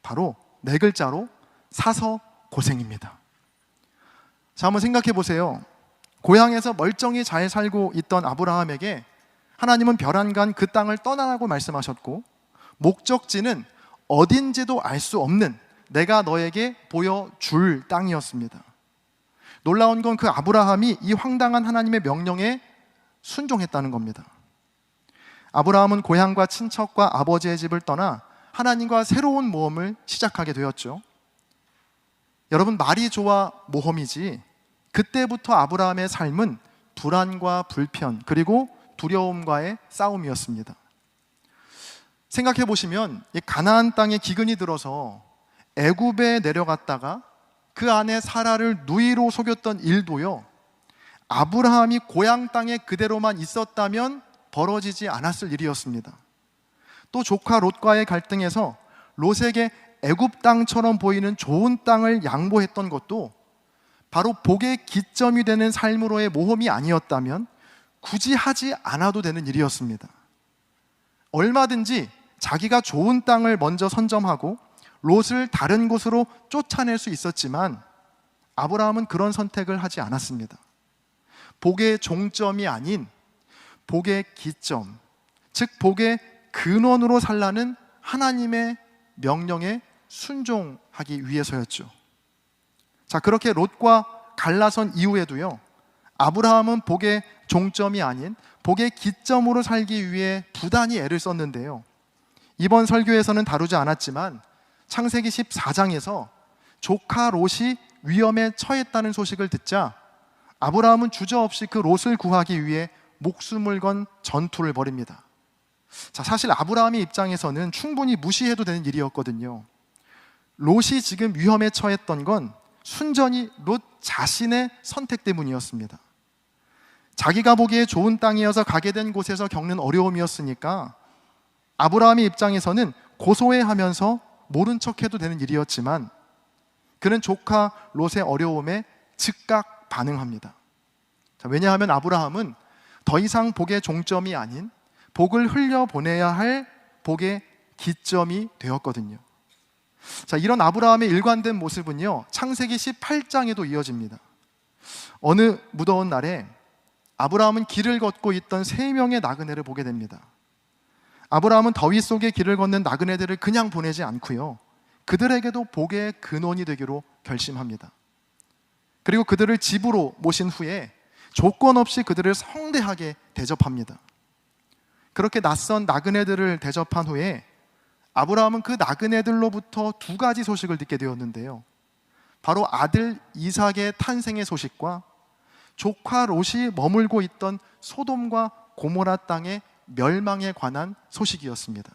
Speaker 1: 바로 4글자로 사서 고생입니다. 자, 한번 생각해 보세요. 고향에서 멀쩡히 잘 살고 있던 아브라함에게 하나님은 벼랑간 그 땅을 떠나라고 말씀하셨고, 목적지는 어딘지도 알 수 없는 내가 너에게 보여줄 땅이었습니다. 놀라운 건 그 아브라함이 이 황당한 하나님의 명령에 순종했다는 겁니다. 아브라함은 고향과 친척과 아버지의 집을 떠나 하나님과 새로운 모험을 시작하게 되었죠. 여러분, 말이 좋아 모험이지, 그때부터 아브라함의 삶은 불안과 불편 그리고 두려움과의 싸움이었습니다. 생각해 보시면 이 가나안 땅에 기근이 들어서 애굽에 내려갔다가 그 안에 사라를 누이로 속였던 일도요, 아브라함이 고향 땅에 그대로만 있었다면 벌어지지 않았을 일이었습니다. 또 조카 롯과의 갈등에서 롯에게 애굽 땅처럼 보이는 좋은 땅을 양보했던 것도 바로 복의 기점이 되는 삶으로의 모험이 아니었다면 굳이 하지 않아도 되는 일이었습니다. 얼마든지 자기가 좋은 땅을 먼저 선점하고 롯을 다른 곳으로 쫓아낼 수 있었지만 아브라함은 그런 선택을 하지 않았습니다. 복의 종점이 아닌 복의 기점, 즉 복의 근원으로 살라는 하나님의 명령에 순종하기 위해서였죠. 자, 그렇게 롯과 갈라선 이후에도요, 아브라함은 복의 종점이 아닌 복의 기점으로 살기 위해 부단히 애를 썼는데요, 이번 설교에서는 다루지 않았지만 창세기 14장에서 조카 롯이 위험에 처했다는 소식을 듣자 아브라함은 주저없이 그 롯을 구하기 위해 목숨을 건 전투를 벌입니다. 자, 사실 아브라함의 입장에서는 충분히 무시해도 되는 일이었거든요. 롯이 지금 위험에 처했던 건 순전히 롯 자신의 선택 때문이었습니다. 자기가 보기에 좋은 땅이어서 가게 된 곳에서 겪는 어려움이었으니까 아브라함의 입장에서는 고소해하면서 모른 척해도 되는 일이었지만 그는 조카 롯의 어려움에 즉각 반응합니다. 자, 왜냐하면 아브라함은 더 이상 복의 종점이 아닌 복을 흘려보내야 할 복의 기점이 되었거든요. 자, 이런 아브라함의 일관된 모습은요, 창세기 18장에도 이어집니다. 어느 무더운 날에 아브라함은 길을 걷고 있던 3명의 나그네를 보게 됩니다. 아브라함은 더위 속에 길을 걷는 나그네들을 그냥 보내지 않고요, 그들에게도 복의 근원이 되기로 결심합니다. 그리고 그들을 집으로 모신 후에 조건 없이 그들을 성대하게 대접합니다. 그렇게 낯선 나그네들을 대접한 후에 아브라함은 그 나그네들로부터 2가지 소식을 듣게 되었는데요, 바로 아들 이삭의 탄생의 소식과 조카 롯이 머물고 있던 소돔과 고모라 땅의 멸망에 관한 소식이었습니다.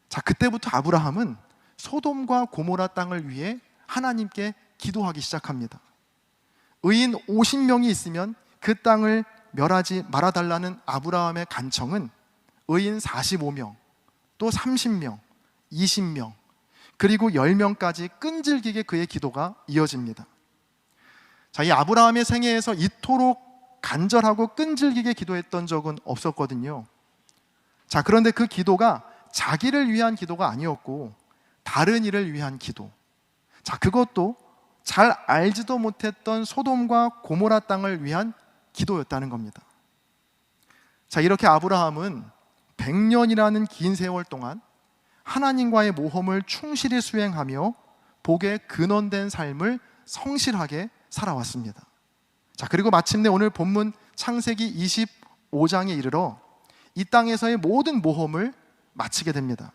Speaker 1: 자, 그때부터 아브라함은 소돔과 고모라 땅을 위해 하나님께 기도하기 시작합니다. 의인 50명이 있으면 그 땅을 멸하지 말아달라는 아브라함의 간청은 의인 45명, 또 30명, 20명, 그리고 10명까지 끈질기게 그의 기도가 이어집니다. 자, 이 아브라함의 생애에서 이토록 간절하고 끈질기게 기도했던 적은 없었거든요. 자, 그런데 그 기도가 자기를 위한 기도가 아니었고 다른 이를 위한 기도. 자, 그것도 잘 알지도 못했던 소돔과 고모라 땅을 위한 기도였다는 겁니다. 자, 이렇게 아브라함은 100년이라는 긴 세월 동안 하나님과의 모험을 충실히 수행하며 복의 근원된 삶을 성실하게 살아왔습니다. 자, 그리고 마침내 오늘 본문 창세기 25장에 이르러 이 땅에서의 모든 모험을 마치게 됩니다.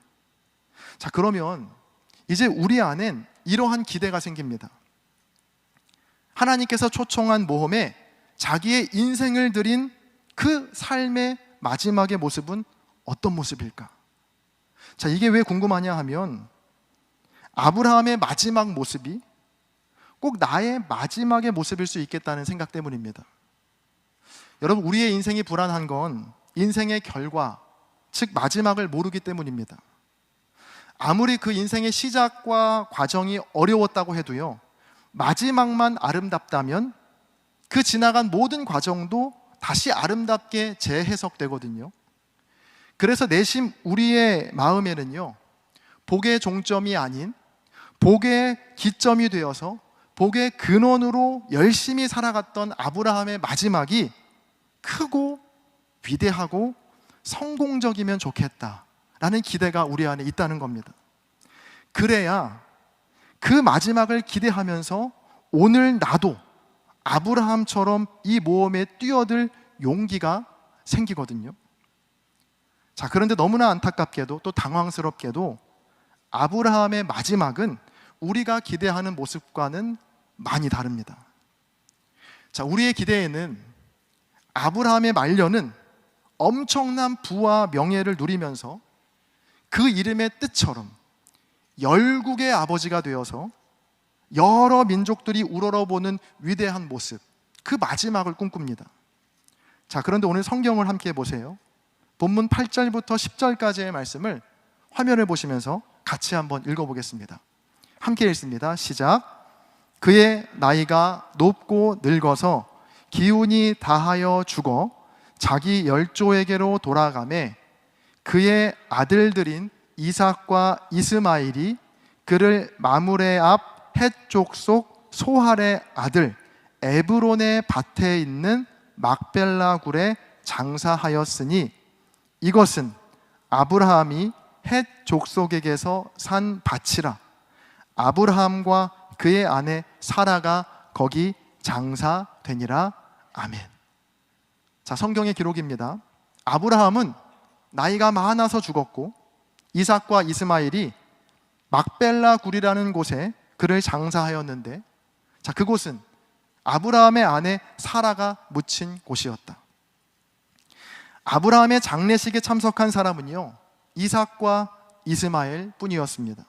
Speaker 1: 자, 그러면 이제 우리 안엔 이러한 기대가 생깁니다. 하나님께서 초청한 모험에 자기의 인생을 드린 그 삶의 마지막의 모습은 어떤 모습일까? 자, 이게 왜 궁금하냐 하면 아브라함의 마지막 모습이 꼭 나의 마지막의 모습일 수 있겠다는 생각 때문입니다. 여러분, 우리의 인생이 불안한 건 인생의 결과, 즉 마지막을 모르기 때문입니다. 아무리 그 인생의 시작과 과정이 어려웠다고 해도요, 마지막만 아름답다면 그 지나간 모든 과정도 다시 아름답게 재해석되거든요. 그래서 내심 우리의 마음에는요, 복의 종점이 아닌 복의 기점이 되어서 복의 근원으로 열심히 살아갔던 아브라함의 마지막이 크고 위대하고 성공적이면 좋겠다라는 기대가 우리 안에 있다는 겁니다. 그래야 그 마지막을 기대하면서 오늘 나도 아브라함처럼 이 모험에 뛰어들 용기가 생기거든요. 자, 그런데 너무나 안타깝게도 또 당황스럽게도 아브라함의 마지막은 우리가 기대하는 모습과는 많이 다릅니다. 자, 우리의 기대에는 아브라함의 말년은 엄청난 부와 명예를 누리면서 그 이름의 뜻처럼 열국의 아버지가 되어서 여러 민족들이 우러러보는 위대한 모습, 그 마지막을 꿈꿉니다. 자, 그런데 오늘 성경을 함께 보세요. 본문 8절부터 10절까지의 말씀을 화면을 보시면서 같이 한번 읽어보겠습니다. 함께 읽습니다. 시작. 그의 나이가 높고 늙어서 기운이 다하여 죽어 자기 열조에게로 돌아가매 그의 아들들인 이삭과 이스마엘이 그를 마므레 앞 헷 족속 소할의 아들 에브론의 밭에 있는 막벨라 굴에 장사하였으니 이것은 아브라함이 헷 족속에게서 산 밭이라. 아브라함과 그의 아내 사라가 거기 장사되니라. 아멘. 자, 성경의 기록입니다. 아브라함은 나이가 많아서 죽었고 이삭과 이스마엘이 막벨라 굴이라는 곳에 그를 장사하였는데, 자, 그곳은 아브라함의 아내 사라가 묻힌 곳이었다. 아브라함의 장례식에 참석한 사람은요, 이삭과 이스마엘 뿐이었습니다.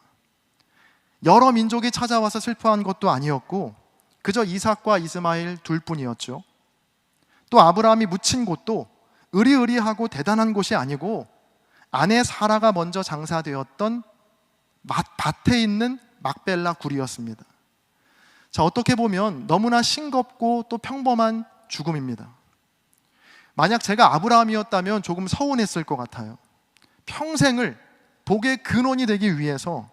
Speaker 1: 여러 민족이 찾아와서 슬퍼한 것도 아니었고 그저 이삭과 이스마엘 둘뿐이었죠. 또 아브라함이 묻힌 곳도 으리으리하고 대단한 곳이 아니고 아내 사라가 먼저 장사되었던 밭에 있는 막벨라 굴이었습니다. 자, 어떻게 보면 너무나 싱겁고 또 평범한 죽음입니다. 만약 제가 아브라함이었다면 조금 서운했을 것 같아요. 평생을 복의 근원이 되기 위해서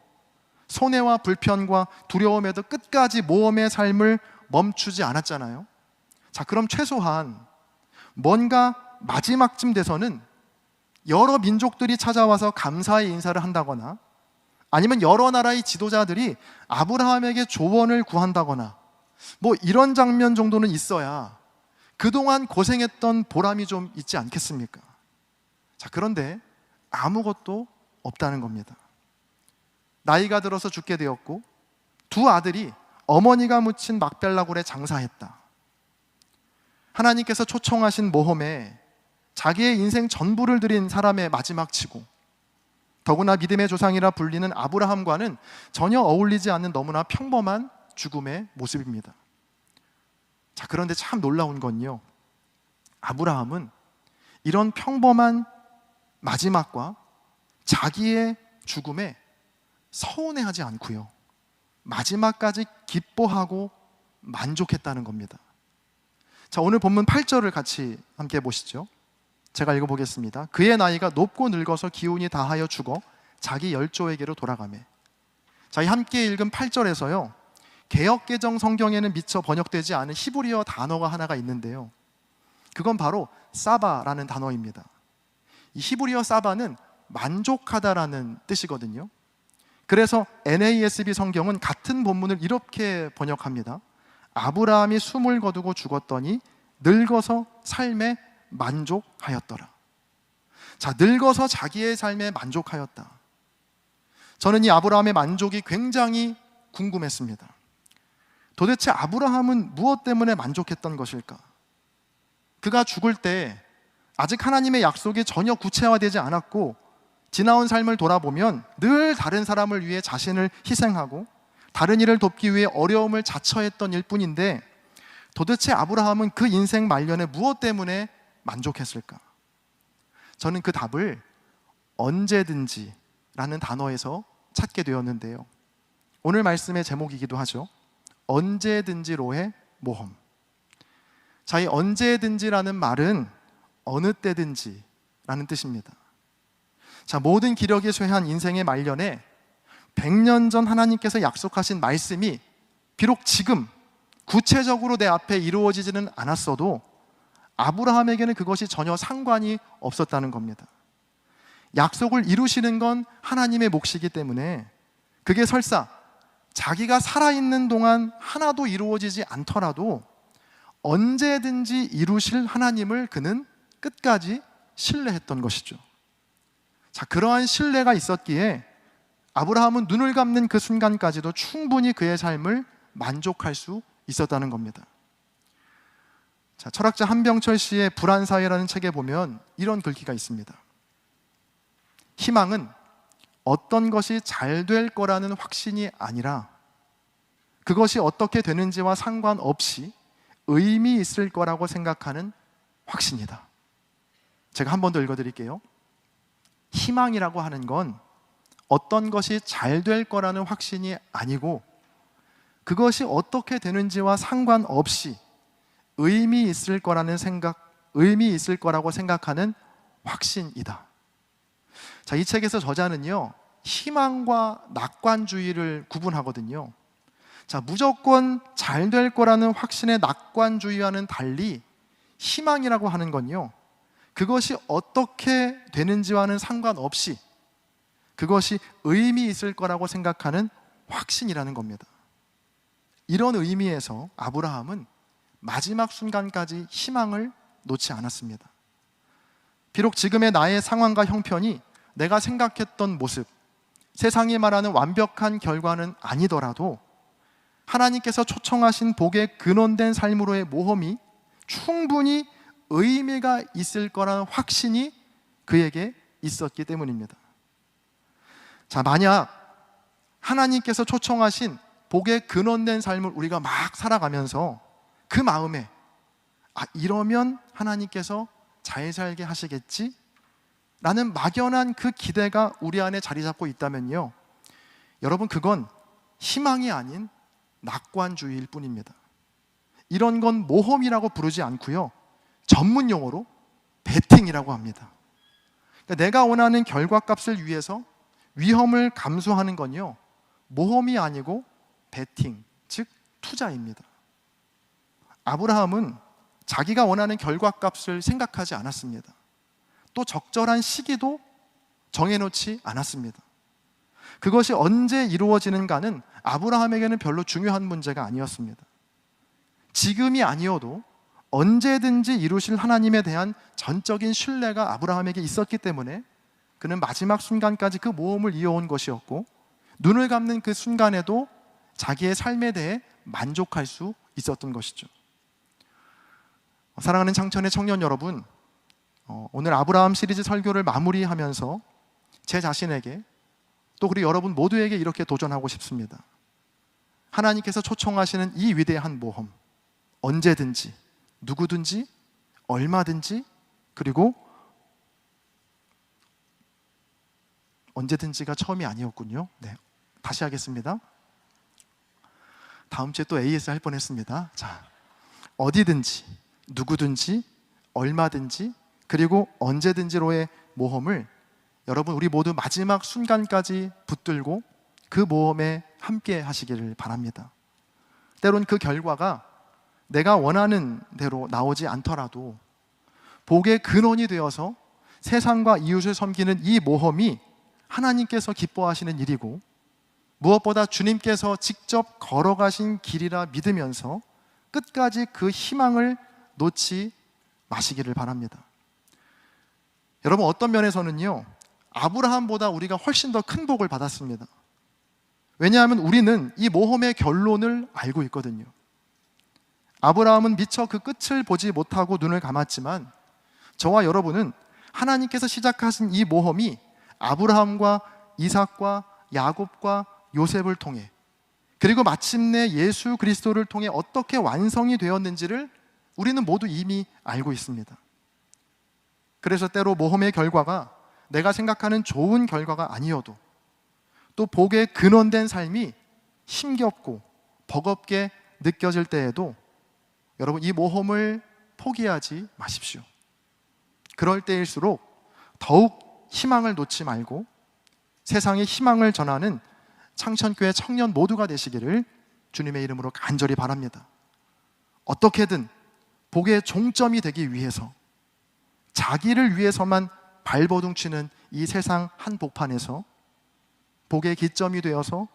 Speaker 1: 손해와 불편과 두려움에도 끝까지 모험의 삶을 멈추지 않았잖아요. 자, 그럼 최소한 뭔가 마지막쯤 돼서는 여러 민족들이 찾아와서 감사의 인사를 한다거나 아니면 여러 나라의 지도자들이 아브라함에게 조언을 구한다거나 뭐 이런 장면 정도는 있어야 그동안 고생했던 보람이 좀 있지 않겠습니까? 자, 그런데 아무것도 없다는 겁니다. 나이가 들어서 죽게 되었고 두 아들이 어머니가 묻힌 막벨라 굴에 장사했다. 하나님께서 초청하신 모험에 자기의 인생 전부를 드린 사람의 마지막 치고 더구나 믿음의 조상이라 불리는 아브라함과는 전혀 어울리지 않는 너무나 평범한 죽음의 모습입니다. 자, 그런데 참 놀라운 건요, 아브라함은 이런 평범한 마지막과 자기의 죽음에 서운해하지 않고요, 마지막까지 기뻐하고 만족했다는 겁니다. 자, 오늘 본문 8절을 같이 함께 보시죠. 제가 읽어보겠습니다. 그의 나이가 높고 늙어서 기운이 다하여 죽어 자기 열조에게로 돌아가매. 자, 이 함께 읽은 8절에서요, 개역개정 성경에는 미처 번역되지 않은 히브리어 단어가 하나가 있는데요, 그건 바로 사바라는 단어입니다. 이 히브리어 사바는 만족하다라는 뜻이거든요. 그래서 NASB 성경은 같은 본문을 이렇게 번역합니다. 아브라함이 숨을 거두고 죽었더니 늙어서 삶에 만족하였더라. 자, 늙어서 자기의 삶에 만족하였다. 저는 이 아브라함의 만족이 굉장히 궁금했습니다. 도대체 아브라함은 무엇 때문에 만족했던 것일까? 그가 죽을 때 아직 하나님의 약속이 전혀 구체화되지 않았고 지나온 삶을 돌아보면 늘 다른 사람을 위해 자신을 희생하고 다른 일을 돕기 위해 어려움을 자처했던 일뿐인데, 도대체 아브라함은 그 인생 말년에 무엇 때문에 만족했을까? 저는 그 답을 언제든지라는 단어에서 찾게 되었는데요, 오늘 말씀의 제목이기도 하죠. 언제든지로의 모험. 자, 이 언제든지라는 말은 어느 때든지라는 뜻입니다. 자, 모든 기력이 쇠한 인생의 말년에 100년 전 하나님께서 약속하신 말씀이 비록 지금 구체적으로 내 앞에 이루어지지는 않았어도 아브라함에게는 그것이 전혀 상관이 없었다는 겁니다. 약속을 이루시는 건 하나님의 몫이기 때문에 그게 설사 자기가 살아있는 동안 하나도 이루어지지 않더라도 언제든지 이루실 하나님을 그는 끝까지 신뢰했던 것이죠. 자, 그러한 신뢰가 있었기에 아브라함은 눈을 감는 그 순간까지도 충분히 그의 삶을 만족할 수 있었다는 겁니다. 자, 철학자 한병철 씨의 불안사회라는 책에 보면 이런 글귀가 있습니다. 희망은 어떤 것이 잘 될 거라는 확신이 아니라 그것이 어떻게 되는지와 상관없이 의미 있을 거라고 생각하는 확신이다. 제가 한 번 더 읽어드릴게요. 희망이라고 하는 건 어떤 것이 잘 될 거라는 확신이 아니고 그것이 어떻게 되는지와 상관없이 의미 있을 거라고 생각하는 확신이다. 자, 이 책에서 저자는요, 희망과 낙관주의를 구분하거든요. 자, 무조건 잘 될 거라는 확신의 낙관주의와는 달리 희망이라고 하는 건요, 그것이 어떻게 되는지와는 상관없이 그것이 의미 있을 거라고 생각하는 확신이라는 겁니다. 이런 의미에서 아브라함은 마지막 순간까지 희망을 놓지 않았습니다. 비록 지금의 나의 상황과 형편이 내가 생각했던 모습, 세상이 말하는 완벽한 결과는 아니더라도 하나님께서 초청하신 복에 근원된 삶으로의 모험이 충분히 의미가 있을 거라는 확신이 그에게 있었기 때문입니다. 자, 만약 하나님께서 초청하신 복에 근원된 삶을 우리가 막 살아가면서 그 마음에 이러면 하나님께서 잘 살게 하시겠지? 라는 막연한 그 기대가 우리 안에 자리 잡고 있다면요, 여러분, 그건 희망이 아닌 낙관주의일 뿐입니다. 이런 건 모험이라고 부르지 않고요, 전문 용어로 베팅이라고 합니다. 그러니까 내가 원하는 결과값을 위해서 위험을 감수하는 건요, 모험이 아니고 베팅, 즉 투자입니다. 아브라함은 자기가 원하는 결과값을 생각하지 않았습니다. 또 적절한 시기도 정해놓지 않았습니다. 그것이 언제 이루어지는가는 아브라함에게는 별로 중요한 문제가 아니었습니다. 지금이 아니어도 언제든지 이루실 하나님에 대한 전적인 신뢰가 아브라함에게 있었기 때문에 그는 마지막 순간까지 그 모험을 이어온 것이었고, 눈을 감는 그 순간에도 자기의 삶에 대해 만족할 수 있었던 것이죠. 사랑하는 창천의 청년 여러분, 오늘 아브라함 시리즈 설교를 마무리하면서 제 자신에게 또 그리고 여러분 모두에게 이렇게 도전하고 싶습니다. 하나님께서 초청하시는 이 위대한 모험, 언제든지, 누구든지, 얼마든지, 그리고 언제든지가 처음이 아니었군요. 네, 다시 하겠습니다. 다음 주에 또 AS 할 뻔했습니다. 자, 어디든지, 누구든지, 얼마든지, 그리고 언제든지로의 모험을 여러분 우리 모두 마지막 순간까지 붙들고 그 모험에 함께 하시기를 바랍니다. 때론 그 결과가 내가 원하는 대로 나오지 않더라도 복의 근원이 되어서 세상과 이웃을 섬기는 이 모험이 하나님께서 기뻐하시는 일이고, 무엇보다 주님께서 직접 걸어가신 길이라 믿으면서 끝까지 그 희망을 놓지 마시기를 바랍니다. 여러분, 어떤 면에서는요, 아브라함보다 우리가 훨씬 더 큰 복을 받았습니다. 왜냐하면 우리는 이 모험의 결론을 알고 있거든요. 아브라함은 미처 그 끝을 보지 못하고 눈을 감았지만 저와 여러분은 하나님께서 시작하신 이 모험이 아브라함과 이삭과 야곱과 요셉을 통해, 그리고 마침내 예수 그리스도를 통해 어떻게 완성이 되었는지를 우리는 모두 이미 알고 있습니다. 그래서 때로 모험의 결과가 내가 생각하는 좋은 결과가 아니어도, 또 복에 근원된 삶이 힘겹고 버겁게 느껴질 때에도 여러분 이 모험을 포기하지 마십시오. 그럴 때일수록 더욱 희망을 놓지 말고 세상에 희망을 전하는 창천교회 청년 모두가 되시기를 주님의 이름으로 간절히 바랍니다. 어떻게든 복의 종점이 되기 위해서 자기를 위해서만 발버둥 치는 이 세상 한복판에서 복의 기점이 되어서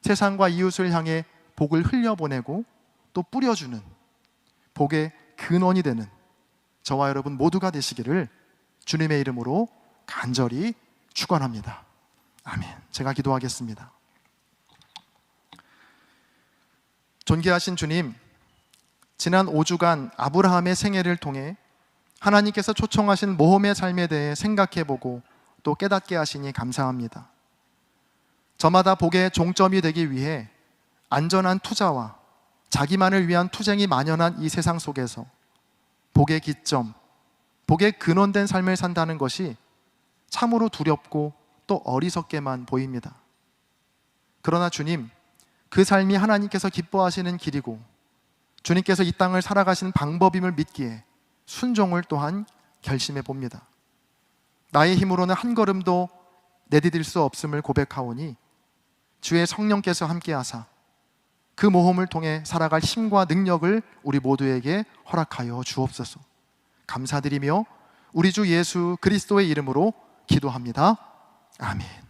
Speaker 1: 세상과 이웃을 향해 복을 흘려보내고 또 뿌려주는 복의 근원이 되는 저와 여러분 모두가 되시기를 주님의 이름으로 간절히 축원합니다. 아멘. 제가 기도하겠습니다. 존귀하신 주님, 지난 5주간 아브라함의 생애를 통해 하나님께서 초청하신 모험의 삶에 대해 생각해보고 또 깨닫게 하시니 감사합니다. 저마다 복의 종점이 되기 위해 안전한 투자와 자기만을 위한 투쟁이 만연한 이 세상 속에서 복의 기점, 복의 근원된 삶을 산다는 것이 참으로 두렵고 또 어리석게만 보입니다. 그러나 주님, 그 삶이 하나님께서 기뻐하시는 길이고 주님께서 이 땅을 살아가시는 방법임을 믿기에 순종을 또한 결심해 봅니다. 나의 힘으로는 한 걸음도 내디딜 수 없음을 고백하오니 주의 성령께서 함께하사 그 모험을 통해 살아갈 힘과 능력을 우리 모두에게 허락하여 주옵소서. 감사드리며 우리 주 예수 그리스도의 이름으로 기도합니다. 아멘.